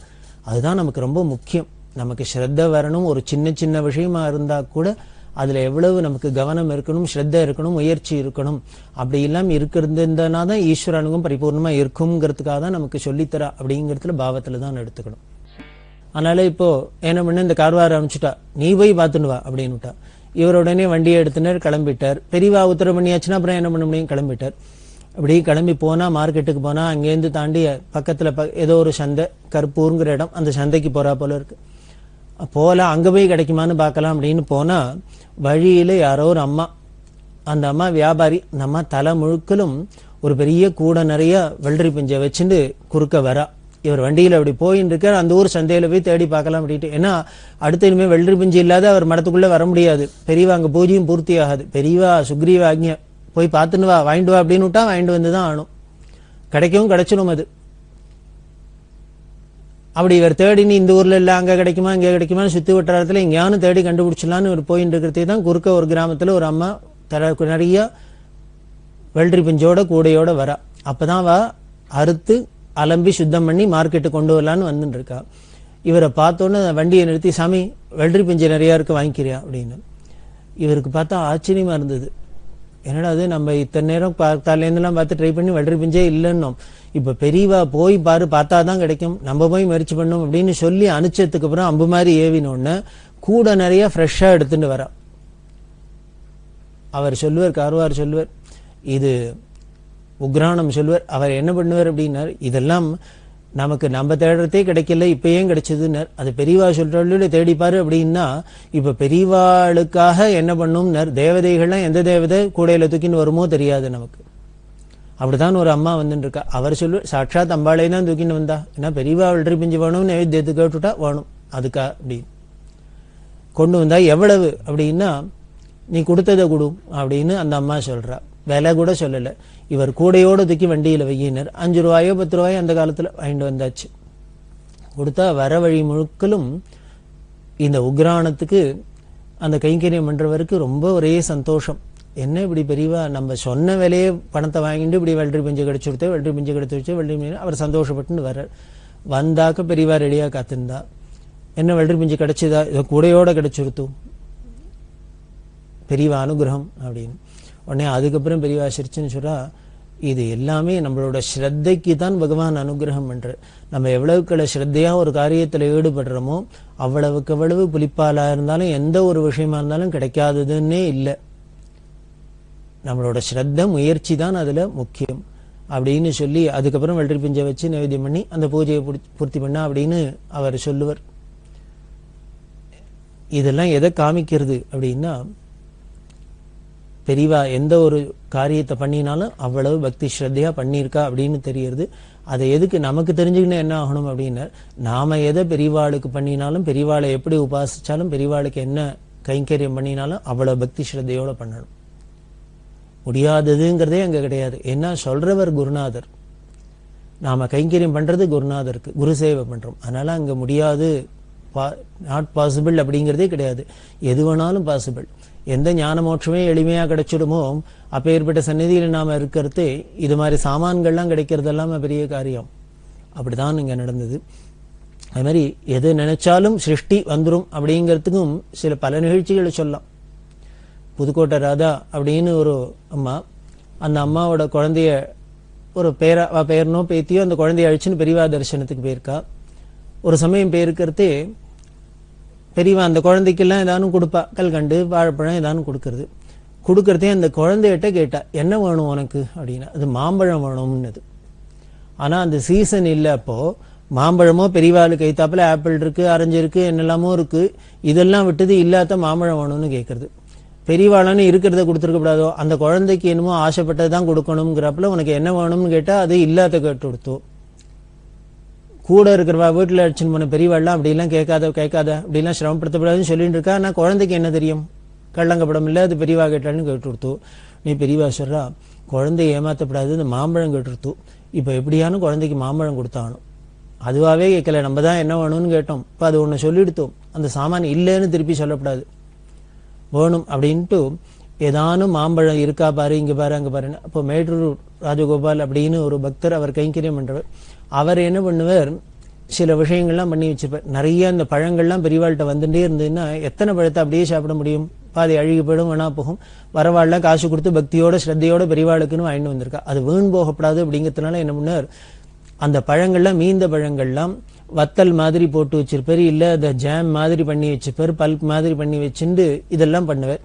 அதுதான் நமக்கு ரொம்ப முக்கியம். நமக்கு ஸ்ரத்த வரணும். ஒரு சின்ன சின்ன விஷயமா இருந்தா கூட அதுல எவ்வளவு நமக்கு கவனம் இருக்கணும், ஸ்ரத்த இருக்கணும், முயற்சி இருக்கணும். அப்படி எல்லாம் இருக்கிறதுனா தான் ஈஸ்வர அனுகம் பரிபூர்ணமா இருக்குங்கிறதுக்காக தான் நமக்கு சொல்லித்தரா அப்படிங்கிறதுல பாவத்துல தான் எடுத்துக்கணும். அதனால இப்போ என்ன பண்ண, இந்த கார்வார அனுப்பிச்சுட்டா, நீ போய் பார்த்துன்னு வா அப்படின்னுட்டா. இவர் உடனே வண்டியை எடுத்துனர், கிளம்பிட்டார். பெரியவா உத்தரவு பண்ணியாச்சுன்னா அப்புறம் என்ன பண்ண முடியும், கிளம்பிட்டார். அப்படி கிளம்பி போனா மார்க்கெட்டுக்கு போனா அங்கேருந்து தாண்டி பக்கத்துல ஏதோ ஒரு சந்தை, கருப்பூருங்கிற இடம், அந்த சந்தைக்கு போறா போல இருக்கு. போலாம், அங்க போய் கிடைக்குமான்னு பார்க்கலாம் அப்படின்னு போனா வழியில யாரோ ஒரு அம்மா, அந்த அம்மா வியாபாரி, அந்த அம்மா தலை முழுக்கலும் ஒரு பெரிய கூட நிறைய வெள்ளரி பிஞ்சை வச்சுட்டு குறுக்க வரா. இவர் வண்டியில அப்படி போயின்னு இருக்கார். அந்த ஊர் சந்தையில போய் தேடி பார்க்கலாம் அப்படின்ட்டு. ஏன்னா அடுத்த இனிமே வெள்ளரி பிஞ்சு இல்லாத அவர் மடத்துக்குள்ள வர முடியாது. பெரியவா அங்க பூஜையும் பூர்த்தி ஆகாது. பெரியவா சுக்ரீவ ஆக்ஞை, போய் பார்த்துன்னு வா, வாங்கிட்டு வா அப்படின்னு விட்டா வாங்கிட்டு வந்துதான் ஆகணும். கிடைக்கவும் கிடைச்சிடும் அது. அப்படி இவர் தேடினு இந்த ஊர்ல இல்ல அங்க கிடைக்குமா இங்க கிடைக்குமான்னு சுத்தி வட்டாரத்துல எங்கேயானு தேடி கண்டுபிடிச்சலான்னு ஒரு போயிட்டு இருக்கிறதே தான் குறுக்க ஒரு கிராமத்துல ஒரு அம்மா நிறைய வெள்ளரி பிஞ்சோட கூடையோட வரா. அப்பதான் வா அறுத்து அலம்பி சுத்தம் பண்ணி மார்க்கெட்டு கொண்டு வரலான்னு வந்துட்டு இருக்கா. இவரை பார்த்தோன்னு வண்டியை நிறுத்தி, சாமி வெள்ளரி பிஞ்சு நிறைய இருக்கு, வாங்கிக்கிறியா அப்படின்னு. இவருக்கு பார்த்தா ஆச்சரியமா இருந்தது. என்னடா அது, நம்ம இத்தனை நேரம் காலையிலேருந்துலாம் பார்த்து ட்ரை பண்ணி வெள்ளரி பிஞ்சே இல்லைன்னோம், இப்ப பெரியவா போய் பாரு, பார்த்தாதான் கிடைக்கும், நம்ம போய் முயற்சி பண்ணோம் அப்படின்னு சொல்லி அனுச்சதுக்கு அப்புறம் அம்பு மாதிரி ஏவினோன்னு கூட நிறைய ஃப்ரெஷ்ஷா எடுத்துட்டு வரா. அவர் சொல்லுவார், கார்வார் சொல்லுவார், இது உக்ரானம் சொல்லுவார். அவர் என்ன பண்ணுவார் அப்படின்னார், இதெல்லாம் நமக்கு நம்ம தேடுறதே கிடைக்கல, இப்ப ஏன் கிடைச்சதுன்னார். அது பெரியவா சொல்ற தேடிப்பாரு அப்படின்னா, இப்ப பெரியவாளுக்காக என்ன பண்ணும்னார், தேவதைகள்லாம் எந்த தேவதை கூடையில தூக்கின்னு வருமோ தெரியாது நமக்கு. அப்படித்தான் ஒரு அம்மா வந்துட்டு இருக்கா. அவர் சொல்லுவார், சாட்சாத் அம்பாளை தான் தூக்கின்னு வந்தா, ஏன்னா பெரியவா வெள்ளரி பிஞ்சு வேணும், நைவேத்தியத்து கேட்டுட்டா வேணும், அதுக்கா அப்படின்னு கொண்டு வந்தா. எவ்வளவு அப்படின்னா, நீ கொடுத்ததை கொடு அப்படின்னு அந்த அம்மா சொல்றா. விலை கூட சொல்லல. இவர் கூடையோட தூக்கி வண்டியில வையினர். 5 ரூபாயோ 10 ரூபாயோ அந்த காலத்துல வாங்கிட்டு வந்தாச்சு. கொடுத்தா வர வழி முழுக்கலும் இந்த உக்ரானத்துக்கு அந்த கைங்கரியம் பண்றவருக்கு ரொம்ப ஒரே சந்தோஷம். என்ன இப்படி பெரியவா நம்ம சொன்ன விலையே பணத்தை வாங்கிட்டு இப்படி வெள்ளரி பிஞ்சு கிடைச்சுடுத்து, வெள்ளரி பிஞ்சு கிடைச்சு வெள்ளரி பிஞ்சு, அவர் சந்தோஷப்பட்டுன்னு வர்ற. வந்தாக்க பெரியவா ரெடியா காத்திருந்தா. என்ன வெள்ளரி பிஞ்சு கிடைச்சதா, இதை கூடையோட கிடைச்சுடுத்து, பெரியவா அனுகிரகம் அப்படின்னு. உடனே அதுக்கப்புறம் பெரியவா சிரிச்சுன்னு சொல்றா, இது எல்லாமே நம்மளோட ஸ்ரத்தைக்கு தான் பகவான் அனுகிரகம் பண்ற. நம்ம எவ்வளவுக்குள்ள ஸ்ரத்தையா ஒரு காரியத்துல ஈடுபடுறோமோ அவ்வளவுக்கு அவ்வளவு புலிப்பாலா இருந்தாலும் எந்த ஒரு விஷயமா இருந்தாலும் கிடைக்காததுன்னே இல்லை. நம்மளோட ஸ்ரத்த முயற்சி தான் அதுல முக்கியம் அப்படின்னு சொல்லி அதுக்கப்புறம் வெள்ளரி பிஞ்சை வச்சு நைவேத்தியம் பண்ணி அந்த பூஜையை பூர்த்தி பண்ணா அப்படின்னு அவர் சொல்லுவார். இதெல்லாம் எதை காமிக்கிறது அப்படின்னா, பெரியவா எந்த ஒரு காரியத்தை பண்ணினாலும் அவ்வளவு பக்தி ஸ்ரத்தையா பண்ணியிருக்கா அப்படின்னு தெரியுது. அதை எதுக்கு நமக்கு தெரிஞ்சுக்கின்னு என்ன ஆகணும் அப்படின்னா, நாம எதை பெரியவாளுக்கு பண்ணினாலும், பெரியவாளை எப்படி உபாசிச்சாலும், பெரியவாளுக்கு என்ன கைங்கரியம் பண்ணினாலும் அவ்வளவு பக்தி ஸ்ரத்தையோட பண்ணணும். முடியாததுங்கிறதே அங்க கிடையாது. ஏன்னா சொல்றவர் குருநாதர், நாம கைங்கரியம் பண்றது குருநாதருக்கு, குரு சேவை பண்றோம். அதனால அங்க முடியாது, நாட் பாசிபிள் அப்படிங்கிறதே கிடையாது. எது வேணாலும் பாசிபிள். எந்த ஞான மோட்சமே எளிமையா கிடைச்சிடுமோ அப்பேற்பட்ட சந்நிதியில நாம இருக்கிறது, இது மாதிரி சாமான்கள்லாம் கிடைக்கிறதெல்லாம் பெரிய காரியம். அப்படிதான் இங்க நடந்தது. அது மாதிரி எது நினைச்சாலும் சிருஷ்டி வந்துடும் அப்படிங்கிறதுக்கும் சில பல நிகழ்ச்சிகளை சொல்லலாம். புதுக்கோட்டை ராதா அப்படின்னு ஒரு அம்மா, அந்த அம்மாவோட குழந்தைய ஒரு பேரனோ பேத்தியோ அந்த குழந்தைய அழிச்சுன்னு பெரியவா தரிசனத்துக்கு போயிருக்கா. ஒரு சமயம் போயிருக்கிறதே பெரியவா அந்த குழந்தைக்கெல்லாம் ஏதானு கொடுப்பா, கல்கண்டு வாழைப்பழம் ஏதானு கொடுக்கறதே அந்த குழந்தைகிட்ட கேட்டா, என்ன வேணும் உனக்கு அப்படின்னா, அது மாம்பழம் வேணும்னது. ஆனா அந்த சீசன் இல்லை. அப்போ மாம்பழமோ பெரியவாளுக்கு கைத்தாப்புல ஆப்பிள் இருக்கு, ஆரஞ்சு இருக்கு, என்னெல்லாமோ இருக்கு, இதெல்லாம் விட்டது இல்லாத மாம்பழம் வேணும்னு கேட்கறது. பெரியவாளான்னு இருக்கிறத கொடுத்துருக்கப்படாதோ, அந்த குழந்தைக்கு என்னமோ ஆசைப்பட்டது தான் கொடுக்கணுங்கிறப்பல உனக்கு என்ன வேணும்னு கேட்டா அது இல்லாத கேட்டு கொடுத்தோம். கூட இருக்கிறவா வீட்டில் அடிச்சுன்னு போன பெரியவாள்லாம் அப்படிலாம் கேட்காத அப்படிலாம் சிரமப்படுத்தப்படாதுன்னு சொல்லிட்டு இருக்கா. ஆனால் குழந்தைக்கு என்ன தெரியும், கள்ளங்கப்படம் இல்லை, அது பெரியவா கேட்டாலும் கேட்டு கொடுத்தோம். நீ பெரியவா சொல்றா குழந்தைய ஏமாத்தப்படாது, இந்த மாம்பழம் கேட்டுருத்தோம். இப்போ எப்படியானு குழந்தைக்கு மாம்பழம் கொடுத்தாகணும். அதுவாகவே கேட்கல, நம்ம தான் என்ன வேணும்னு கேட்டோம். இப்போ அது ஒன்று சொல்லிடுத்தோம், அந்த சாமான் இல்லைன்னு திருப்பி சொல்லப்படாது, வேணும் அப்படின்ட்டு ஏதானும் மாம்பழம் இருக்கா பாரு, இங்கே பாரு, அங்கே பாருன்னு. அப்போ மேட்டூர் ராஜகோபால் அப்படின்னு ஒரு பக்தர், அவர் கைங்கரியம் பண்றவர். அவர் என்ன பண்ணுவார், சில விஷயங்கள்லாம் பண்ணி வச்சிருப்பார். நிறைய அந்த பழங்கள்லாம் பெரியவாள்கிட்ட வந்துட்டே இருந்ததுன்னா எத்தனை பழத்தை அப்படியே சாப்பிட முடியும், பாதி அழுகி போயிடும், வேணா போகும். வரவாள்லாம் காசு கொடுத்து பக்தியோட ஸ்ரத்தையோட பெரியவாளுக்குன்னு வாங்கிட்டு வந்திருக்கா. அது வீண் போகப்படாது அப்படிங்கிறதுனால என்ன பண்ணார், அந்த பழங்கள்லாம் மீந்த பழங்கள்லாம் வத்தல் மாதிரி போட்டு வச்சிருப்பாரு, இல்ல அந்த ஜாம் மாதிரி பண்ணி வச்சிருப்பாரு, பல்ப் மாதிரி பண்ணி வச்சுட்டு இதெல்லாம் பண்ணுவார்.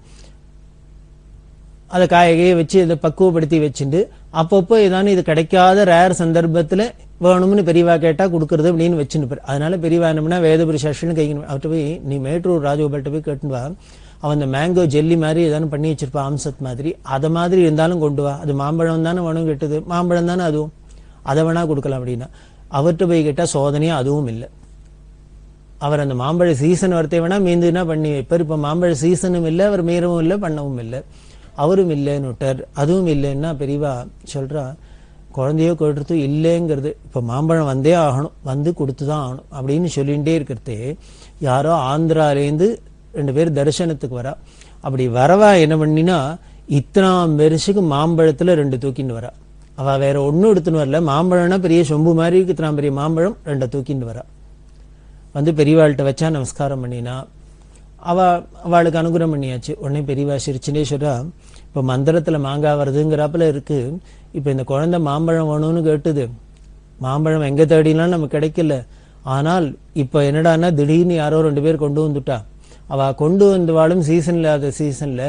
அதை காயகையை வச்சு இதை பக்குவப்படுத்தி வச்சுட்டு அப்பப்போ ஏதானு இது கிடைக்காத ரேர் சந்தர்ப்பத்துல வேணும்னு பெரியவா கேட்டா கொடுக்கறது அப்படின்னு வச்சுன்னு. அதனால பெரியவா என்னம்னா வேதபுரிசாஸ்திரன்னு கைக்கணும். அவர்கிட்ட போய் நீ மேட்டூர் ராஜகோபால்கிட்ட போய் கேட்டுன்னு வா, அவன் அந்த மேங்கோ ஜெல்லி மாதிரி ஏதாவது பண்ணி வச்சிருப்பான், அம்சத் மாதிரி, அதை மாதிரி இருந்தாலும் கொண்டு வா. அது மாம்பழம் தானே வேணும் கேட்டது, மாம்பழம் தானே அதுவும், அதை வேணா கொடுக்கலாம் அப்படின்னா. அவர்கிட்ட போய் கேட்டா சோதனையா அதுவும் இல்லை. அவர் அந்த மாம்பழ சீசன் வரத்தை வேணா மீந்துன்னா பண்ணி வைப்பார். இப்ப மாம்பழ சீசனும் இல்லை, அவர் மீறவும் இல்லை, பண்ணவும் இல்லை, அவரும் இல்லைன்னு விட்டார். அதுவும் இல்லைன்னா பெரியவா சொல்றா குழந்தையோ கேட்டுறது இல்லைங்கிறது, இப்ப மாம்பழம் வந்தே ஆகணும், வந்து கொடுத்துதான் ஆகணும் அப்படின்னு சொல்லிகிட்டே இருக்கிறதே. யாரோ ஆந்திராலேருந்து 2 பேர் தரிசனத்துக்கு வரா. அப்படி வரவா என்ன பண்ணினா இத்தனாம் பெருசுக்கு மாம்பழத்துல 2 தூக்கின்னு வரா. அவ வேற ஒன்னும் எடுத்துன்னு வரல, மாம்பழம்னா பெரிய சொம்பு மாதிரி இருக்கு, இத்தனாம் பெரிய மாம்பழம் 2 தூக்கின்னு வரா. வந்து பெரியவாள்கிட்ட வச்சா நமஸ்காரம் பண்ணினா, அவளுக்கு அனுகிரகம் பண்ணியாச்சு. உடனே பெரியவா சிரிச்சுட்டே சொல்றா, இப்ப மந்திரத்துல மாங்காய் வருதுங்கிறாப்புல இருக்கு, இப்ப இந்த குழந்தை மாம்பழம் வேணும்னு கேட்டுது, மாம்பழம் எங்க தேடினாலும் நமக்கு கிடைக்கல. ஆனால் இப்ப என்னடான்னா திடீர்னு யாரோ 2 பேர் கொண்டு வந்துட்டா. அவ கொண்டு வந்தவாளும் சீசன் இல்லாத சீசன்ல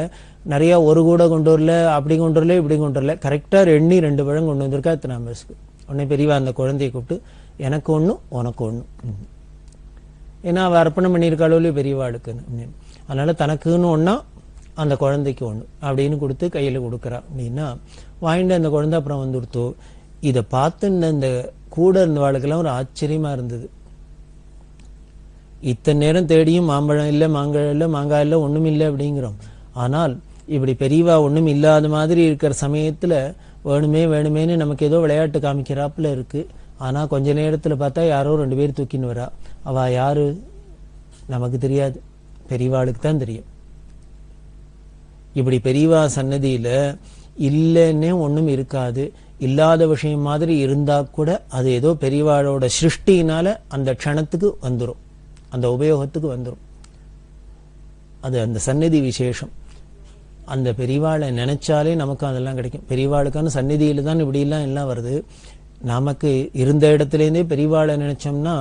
நிறைய ஒரு கூட கொண்டு வரல, அப்படி கொண்டு வரல, இப்படி கொண்டு வரல, கரெக்டா எண்ணி 2 பழம் கொண்டு வந்திருக்கா இத்தனை வயசுக்கு. உடனே பெரியவா அந்த குழந்தைய கூப்பிட்டு எனக்கு ஒண்ணு உனக்கு ஒண்ணு, ஏன்னா அவ அர்ப்பணம் பண்ணியிருக்காளோ பெரியவாளுக்குன்னு, அதனால தனக்குன்னு ஒன்னா அந்த குழந்தைக்கு ஒண்ணு அப்படின்னு கொடுத்து கையில கொடுக்குறா. அப்படின்னா வாங்கிட்டு அந்த குழந்தை அப்புறம் வந்துடுத்தோ. இதை பார்த்து இந்த கூட இருந்தவாளுக்கெல்லாம் ஒரு ஆச்சரியமா இருந்தது. இத்தனை நேரம் தேடியும் மாம்பழம் இல்லை, மாங்காய் இல்லை, மாங்காய் இல்லை, ஒண்ணும் இல்லை அப்படிங்கிறோம். ஆனால் இப்படி பெரியவா ஒண்ணும் இல்லாத மாதிரி இருக்கிற சமயத்துல வேணுமே வேணுமேன்னு நமக்கு ஏதோ விளையாட்டு காமிக்கிறாப்புல இருக்கு. ஆனா கொஞ்ச நேரத்துல பார்த்தா யாரோ 2 பேர் தூக்கின்னு வரா. அவ யாரு நமக்கு தெரியாது, பெரியவாளுக்கு தான் தெரியும். இப்படி பெரியவா சன்னதியில இல்லைன்னே ஒண்ணும் இருக்காது, இல்லாத விஷயம் மாதிரி இருந்தா கூட அது ஏதோ பெரியவாளோட சிருஷ்டினால அந்த க்ஷணத்துக்கு வந்துடும், அந்த உபயோகத்துக்கு வந்துடும். அது அந்த சந்நிதி விசேஷம். அந்த பெரியவாளை நினைச்சாலே நமக்கு அதெல்லாம் கிடைக்கும். பெரியவாளுக்கான சந்நிதியில தான் இப்படி எல்லாம் வருது. நமக்கு இருந்த இடத்துலேருந்தே பெரியவாளை நினைச்சோம்னா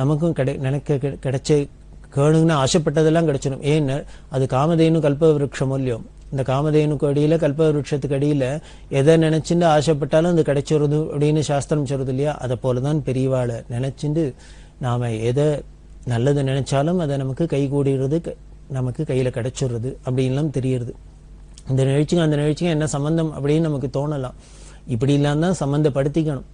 நமக்கும் கிடைச்ச கேணுன்னு ஆசைப்பட்டதெல்லாம் கிடைச்சிடும். ஏன்னு அது காமதேனு கல்ப விருட்சம் இல்லையோ, இந்த காமதேனுக்கு அடியில கல்ப விருட்சத்துக்கு அடியில எதை நினைச்சுட்டு ஆசைப்பட்டாலும் அது கிடைச்சிருது அப்படின்னு சாஸ்திரம் சொல்றது இல்லையா. அதை போலதான் பெரியவாளை நினைச்சுட்டு நாம எதை நல்லது நினைச்சாலும் அதை நமக்கு கை கூடிடுறது, நமக்கு கையில கிடைச்சிடுறது அப்படின்லாம் தெரியுது. இந்த நிகழ்ச்சிக்கும் அந்த நிகழ்ச்சிக்கும் என்ன சம்பந்தம் அப்படின்னு நமக்கு தோணலாம். இப்படி இல்லாம தான் சம்பந்தப்படுத்திக்கணும்.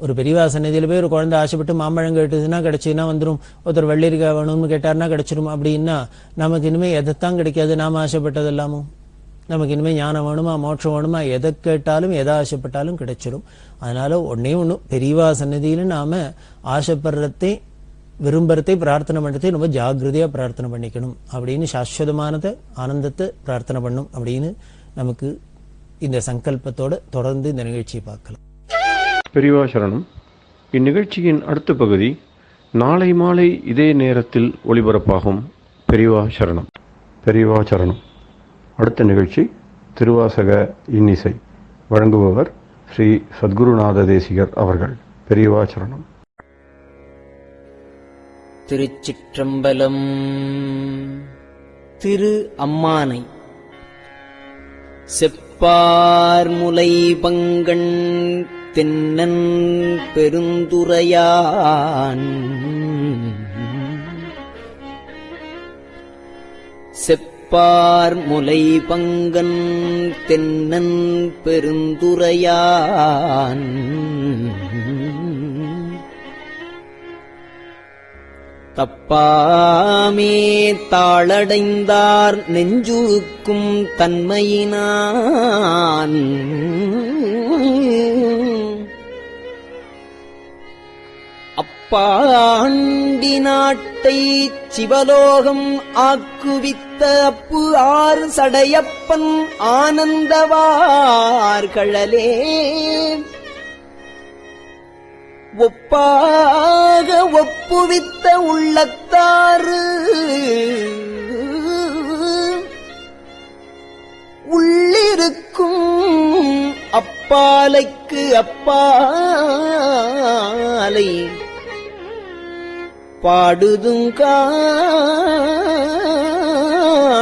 ஒரு பெரியவா சன்னதியில போய் ஒரு குழந்தை ஆசைப்பட்டு மாம்பழம் கேட்டதுன்னா கிடைச்சுன்னா வந்துடும், ஒருத்தர் வெள்ளரிக்காய் வேணும்னு கேட்டாருன்னா கிடைச்சிடும். அப்படின்னா நமக்கு இனிமே எதைத்தான் கிடைக்காது, நாம ஆசைப்பட்டது எல்லாமும். நமக்கு இனிமே ஞானம் வேணுமா, மோட்சம் வேணுமா, எதை கேட்டாலும் எதை ஆசைப்பட்டாலும் கிடைச்சிடும். அதனால ஒன்னே ஒண்ணு, பெரியவா சன்னதியில நாம ஆசைப்படுறதை விரும்புறதை பிரார்த்தனை பண்றதை ரொம்ப ஜாகிரதையா பிரார்த்தனை பண்ணிக்கணும் அப்படின்னு, சாஸ்வதமானதை ஆனந்தத்தை பிரார்த்தனை பண்ணும் அப்படின்னு நமக்கு இந்த சங்கல்பத்தோட தொடர்ந்து இந்த நிகழ்ச்சியை பார்க்கலாம். பெரியவா சரணம். இந்நிகழ்ச்சியின் அடுத்த பகுதி நாளை மாலை இதே நேரத்தில் ஒளிபரப்பாகும். பெரியவா சரணம். பெரியவா சரணம். அடுத்த நிகழ்ச்சி திருவாசக இன்னிசை. வழங்குபவர் ஸ்ரீ சத்குருநாத தேசிகர் அவர்கள். பெரியவா சரணம். திருச்சிற்றம்பலம். திரு அம்மானை செப்பார்முலை பங்கண் தென்னன் பெருந்துரையான் செப்ப தப்பார் முலை பங்கன் தென்னன் பெருந்துரையான் தப்பாமே தாளடைந்தார் நெஞ்சுழுக்கும் தன்மையினான் அப்பாண்டி நாட்டை சிவலோகம் ஆக்குவித்த அப்பு ஆறு சடையப்பன் ஆனந்தவார்களே ஒப்பாக ஒப்புவித்த உள்ளத்தாறு உள்ளிருக்கும் அப்பாலைக்கு அப்பாலை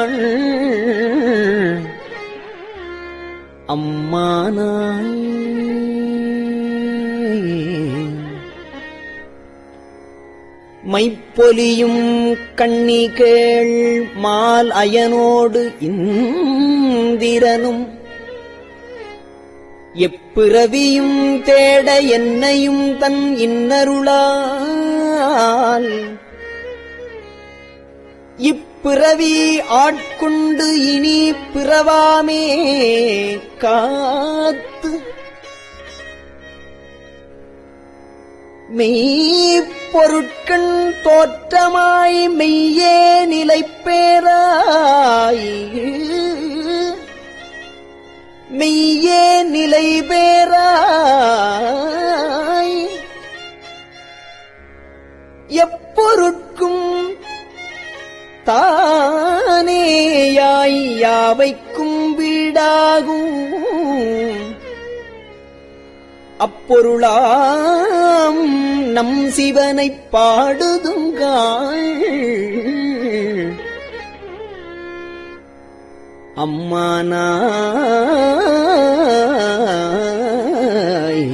பாடுதுங்காள் அம்மானாய் மைப்பொலியும் கண்ணிகேள் மால் அயனோடு இந்திரனும் எப்பிறவியும் தேட என்னையும் தன் இன்னருளால் இப்பிறவி ஆட்கொண்டு இனி பிறவாமே காத்து மெய்ப்பொருட்கண் தோற்றமாய் மெய்யே நிலைப்பேராய் மெய்யே நிலை பேராய் எப்பொருட்கும் தானேயாய் யாவைக்கும் வீடாகும் அப்பொருளாம் நம் சிவனைப் பாடுதுங்காள் அம்மானாய்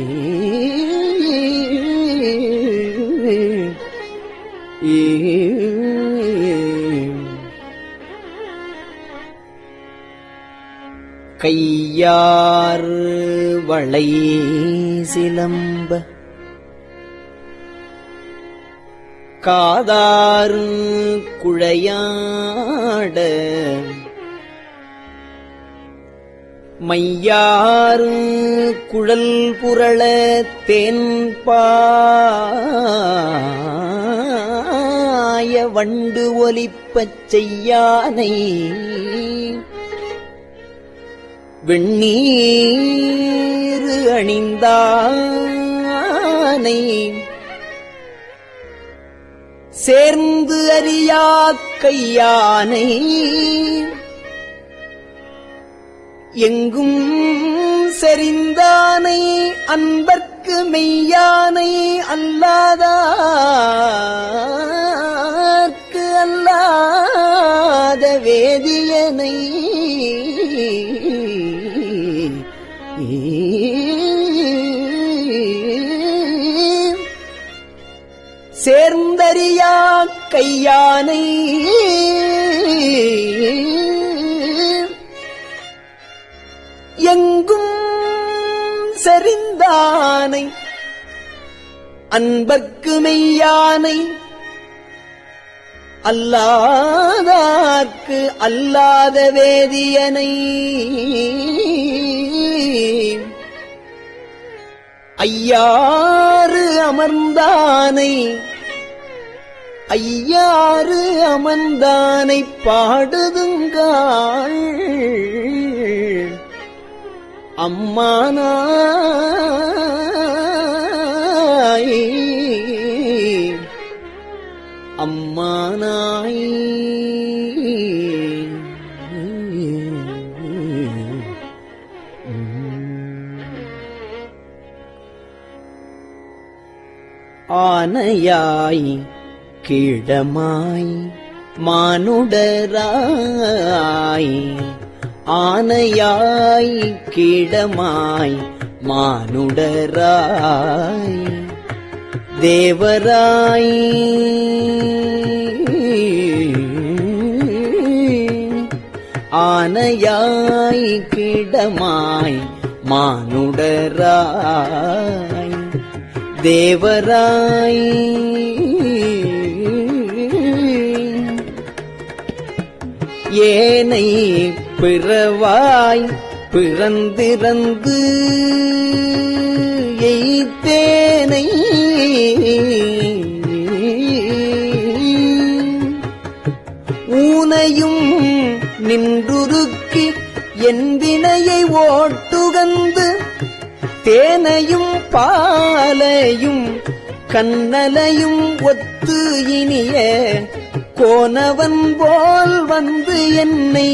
கையார் வளை சிலம்ப காதாறு குழையாட மையாறு குழல் புரள தேன்பாய வண்டு ஒலிப்பச் செய்யானை வெண்ணீர் அணிந்தானை சேர்ந்து அறியா கையானை எங்கும் செறிந்தானை அன்பர்க்கு மெய்யானை அல்லாதார்க்கு அல்லாத வேதியனை சேர்ந்தறியா கையானை எங்கும் செறிந்தானை அன்பர்க்கு மெய்யானை அல்லாதார்க்கு அல்லாத வேதியனை ஐயாறு அமர்ந்தானை ஐயாறு அமர்ந்தானை பாடுதுங்காள் அம்மானாய் அம்மானாய் ஆனையாய் கீழமாய் மானுடராய் ஆனையாய் கீழமாய் மானுடராய் தேவராய் ஆனையாய் கிடமாய் மானுடராய் தேவராய் ஏனை பிறவாய் பிறந்திறந்து எய்தேனை ஊனையும் நின்றுருக்கி என் வினையை ஓட்டுகந்து தேனையும் பாலையும் கண்ணலையும் ஒத்து இனிய கோனவன் போல் வந்து என்னை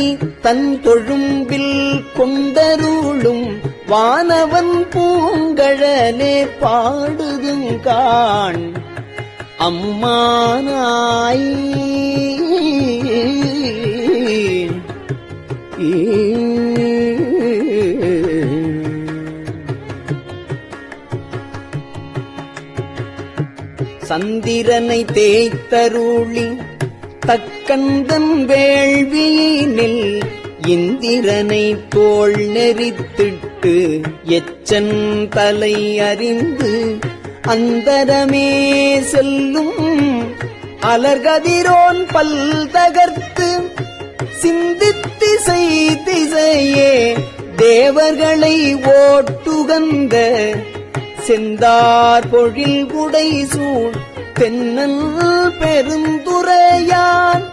தன் தொழும்பில் கொண்டருளும் வானவன் பூங்கழலே பாடுதுங்கான் அம்மானாய். சந்திரனை தேய்த்தருளி தக்கந்தன் வேள்வியினில் இந்திரனை தோள் நெறித்திட்டு எச்சன் தலை அறிந்து அந்தரமே செல்லும் அலர்கதிரோன் பல் தகர்த்து சிந்தித்திசை திசையே தேவர்களை ஓட்டுகந்த செந்தார் பொழில் குடை சூழ் தென்னல் பெருந்துரையான்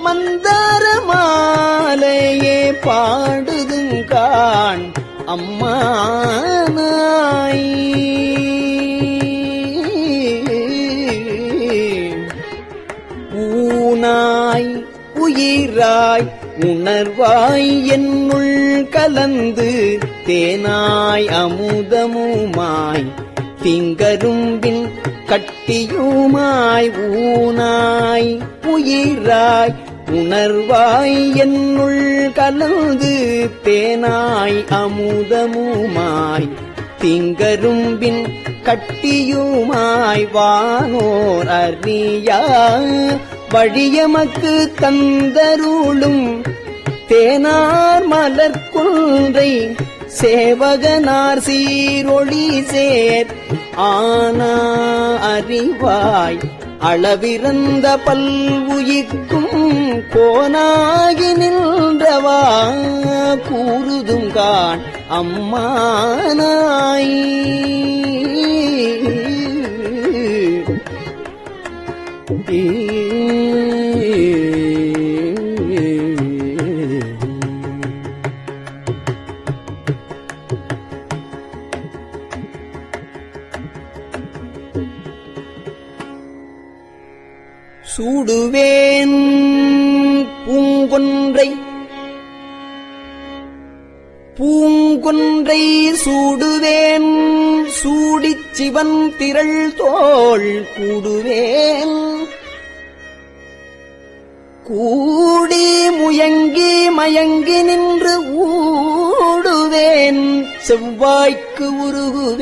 மந்தார மாலையே பாடுதுங்கான் அம்மானாய். ஊனாய் உயிராய் உணர்வாய் என்னுள் கலந்து தேனாய் அமுதமுமாய் திங்கரும்பின் கட்டியுமாய் ஊனாய் உயிராய் உணர்வாய் என்னுள் கலந்து தேனாய் அமுதமுமாய் திங்கரும்பின் கட்டியுமாய் வானோர் அறியா வழியமக்கு தந்தருளும் தேனார் மலர்குன்றை சேவகனார் சீரொளி சேர் ஆனா அறிவாய் அளவிறந்த பல்வுயிர்க்கும் கோனாகி நின்றவா கூறுதுங்கான் அம்மானாய். சூடுவேன் பூங்கொன்றை பூங்கொன்றை சூடுவேன் சூடிச் சிவன் திரள் தோள் கூடுவேன் கூடி முயங்கி மயங்கி நின்று ஊடுவேன் செவ்வாய்க்கு உருகுவேன்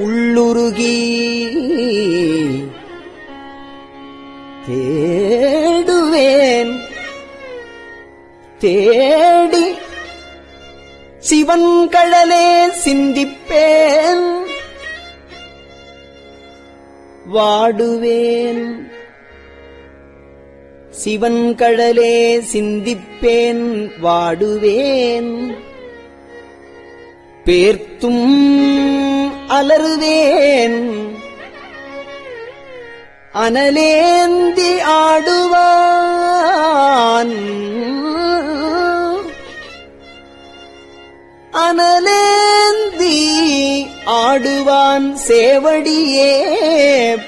உள்ளுருகி தேடுவேன் தேடி சிவன் கழலே சிந்திப்பேன் வாடுவேன் சிவன் கழலே சிந்திப்பேன் வாடுவேன் பேர்த்தும் அலறுவேன் அனலேந்தி ஆடுவான் அனலேந்தி ஆடுவான் சேவடியே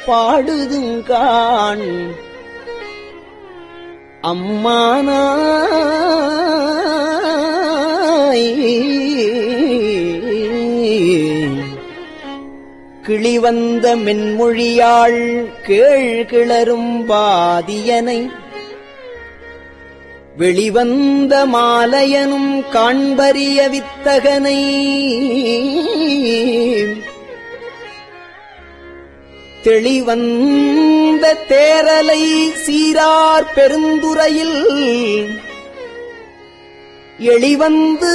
பாடுதுங்கான் அம்மானாய். கிளிவந்த மென்மொழியாள் கேழ்கிளரும் பாதியனை வெளிவந்த மாலையனும் காண்பரிய வித்தகனை தெளிவந்த வந்த தேரலை சீரார் பெருந்துறையில் எளிவந்து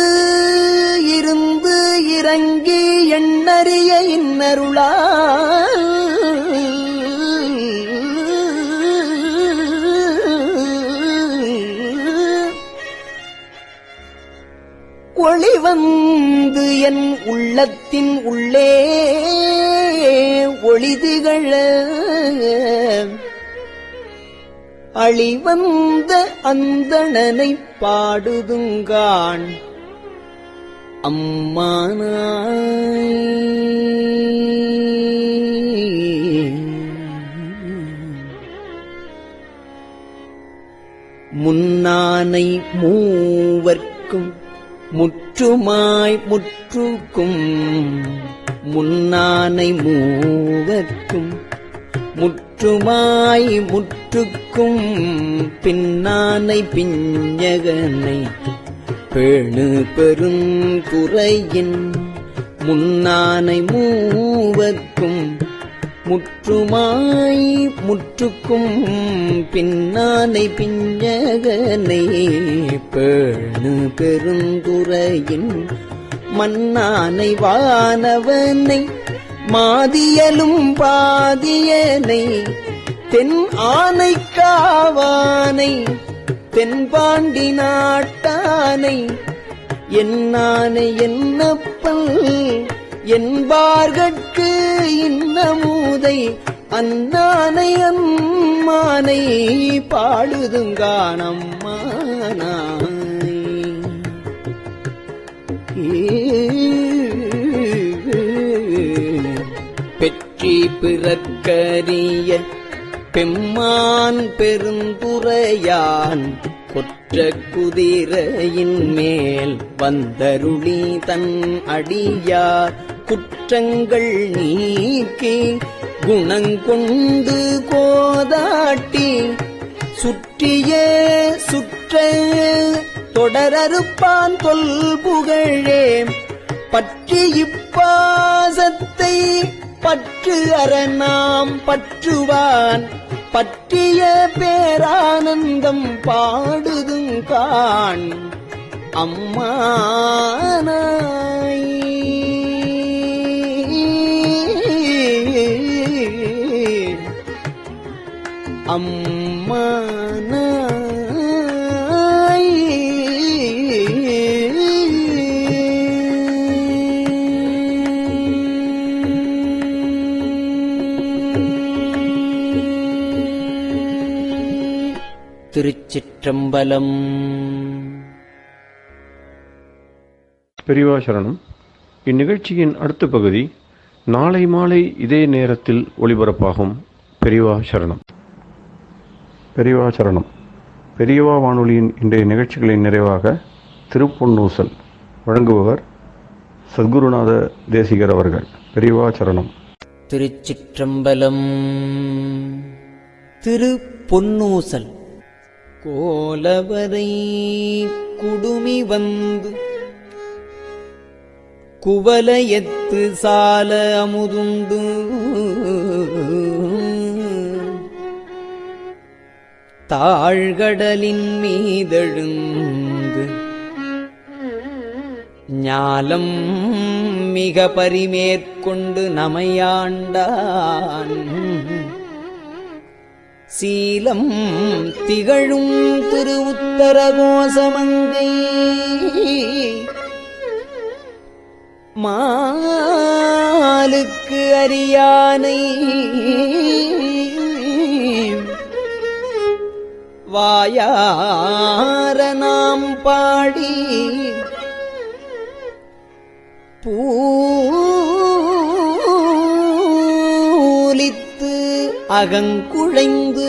இருந்து இறங்கி எண்ணறிய இன்னருளால் ஒளிவந்து என் உள்ளத்தின் உள்ளே ஒளிதிகழ அழிவந்த அந்தணனை பாடுதுங்கான் அம்மானாய். முன்னானை மூவர்க்கும் முற்றுமாய் முற்றுக்கும் முன்னானை மூவர்க்கும் முற்றுமாய் முற்றுக்கும் பின்னானை பிஞ்சகனை பேணு பெருந்துறையின் முன்னானை மூவர்க்கும் முற்றுமாய் முற்றுக்கும் பின்னானை பிஞ்சகனை பேணு பெருந்துறையின் மன்னானை வானவனை மாதியலும் பாதியனை தென் ஆனை காவானை தென்பாண்டி நாட்டானை என்னானை என்னப்பல் என்பார்கட்கு இன்னமூதை அன்னானை அம்மானை பாடுதுங்கானம்மானாய். பெற்றி பிறக்கரிய பெம்மான் பெருந்துறையான் கொற்ற குதிரையின் மேல் வந்தருளி தன் அடியார் குற்றங்கள் நீக்கி குணங்கொண்டு கோதாட்டி சுற்றிய சுற்ற தொடரறுப்பான் தொல் புகழே பற்றி இப்பாசத்தை பற்று அரணாம் பற்றுவான் பற்றிய பேரானந்தம் பாடுதுங்கான் அம்மானாய். அம்மானாய். திருச்சிற்றம்பலம். பெரியவா சரணம். இந்நிகழ்ச்சியின் அடுத்த பகுதி நாளை மாலை இதே நேரத்தில் ஒளிபரப்பாகும். பெரியவா சரணம். பெரியவா சரணம். பெரியவா வானொலியின் இன்றைய நிகழ்ச்சிகளின் நிறைவாக திருப்பொன்னூசல் வழங்குபவர் சத்குருநாத தேசிகர் அவர்கள். பெரியவா சரணம். திருச்சிற்றம்பலம். திருப்பொன்னூசல். கோலவரை குடுமி வந்து குவலயத்து சால அமுதுண்டு தாழ்கடலின் மீதெழுந்து ஞாலம் மிக பரிமேற்கொண்டு நமையாண்டான் சீலம் திகழும் திருவுத்தரகோசமங்கை மாலுக்கு அரியானை வாயார நாம் பாடி பூலித்து அகங்குழைந்து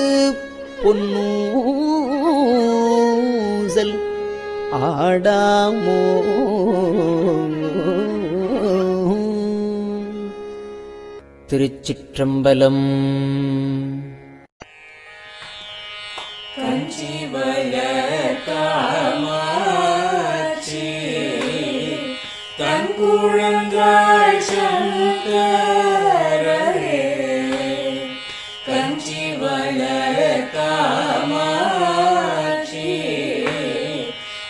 பொன்னூசல் ஆடாமோ. திருச்சிற்றம்பலம். தங்குழந்தாய் சங்கரே கஞ்சிவ காமாட்சி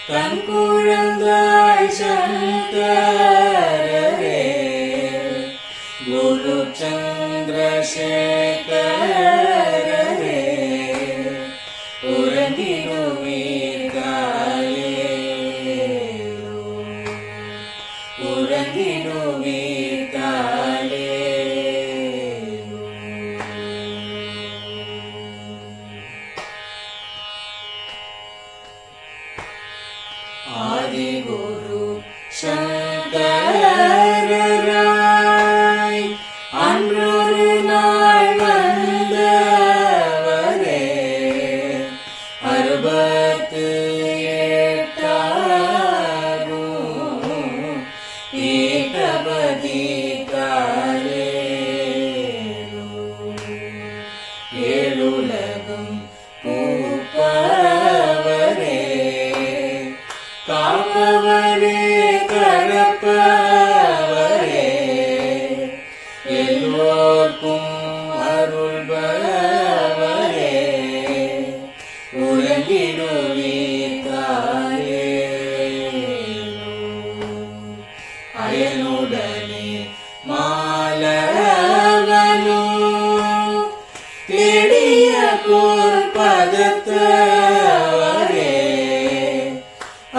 தன் குழந்தாய் சங்கரரே குரு சந்திரசேகரரே உறங்கிடுவீர்களே உறங்கிடுவீர்களே ஆதிகுரு சங்கரராய் அன்றொரு நாள் வந்தவரே 68 ஏகபதி காலே ஏழுலகம் பூப்பவரே காப்பவரே கடப்பவரே எல்லோர்க்கும் அருள்பவரே உறங்கிடுவீர்களே அயனுடனே மாலவனோ தேடிய பொற்பதத்தவரே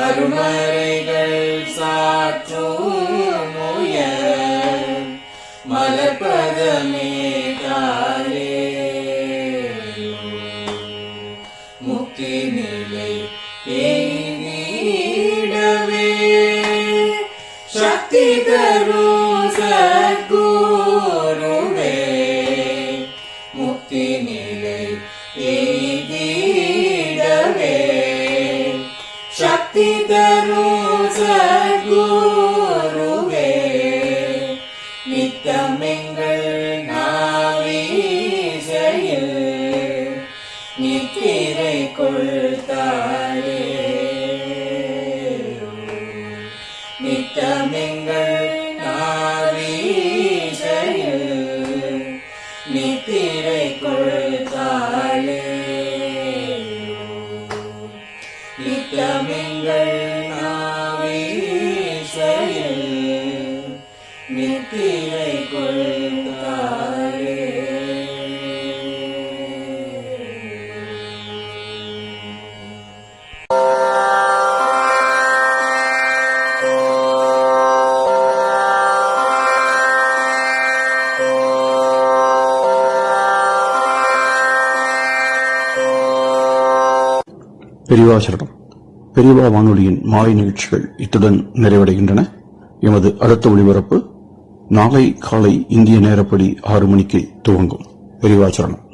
அருமறைகள் சாற்றும் முயல் மலர்பதமே காலே முக்தி நிலை எய்திடவே சக்தி தரும் சத்குருவே முக்தி நிலை எய்திடவே சக்தி தரும் சத்குருவே நித்தமெங்கள் நாவீசையில் நித்திரை கொள்தாரே நித்தமெங்கள் நாவீசையில் நித்திரை கொள்தாளே நித்தமெங்கள் நாவீசையில் நித்திரை கொள்தாளே பெரியவா சரணம். பெரியவா வானொலியின் மாலை நிகழ்ச்சிகள் இத்துடன் நிறைவடைகின்றன. எமது அடுத்த ஒளிபரப்பு நாளை காலை இந்திய நேரப்படி 6 மணிக்கு துவங்கும். பெரியவா சரணம்.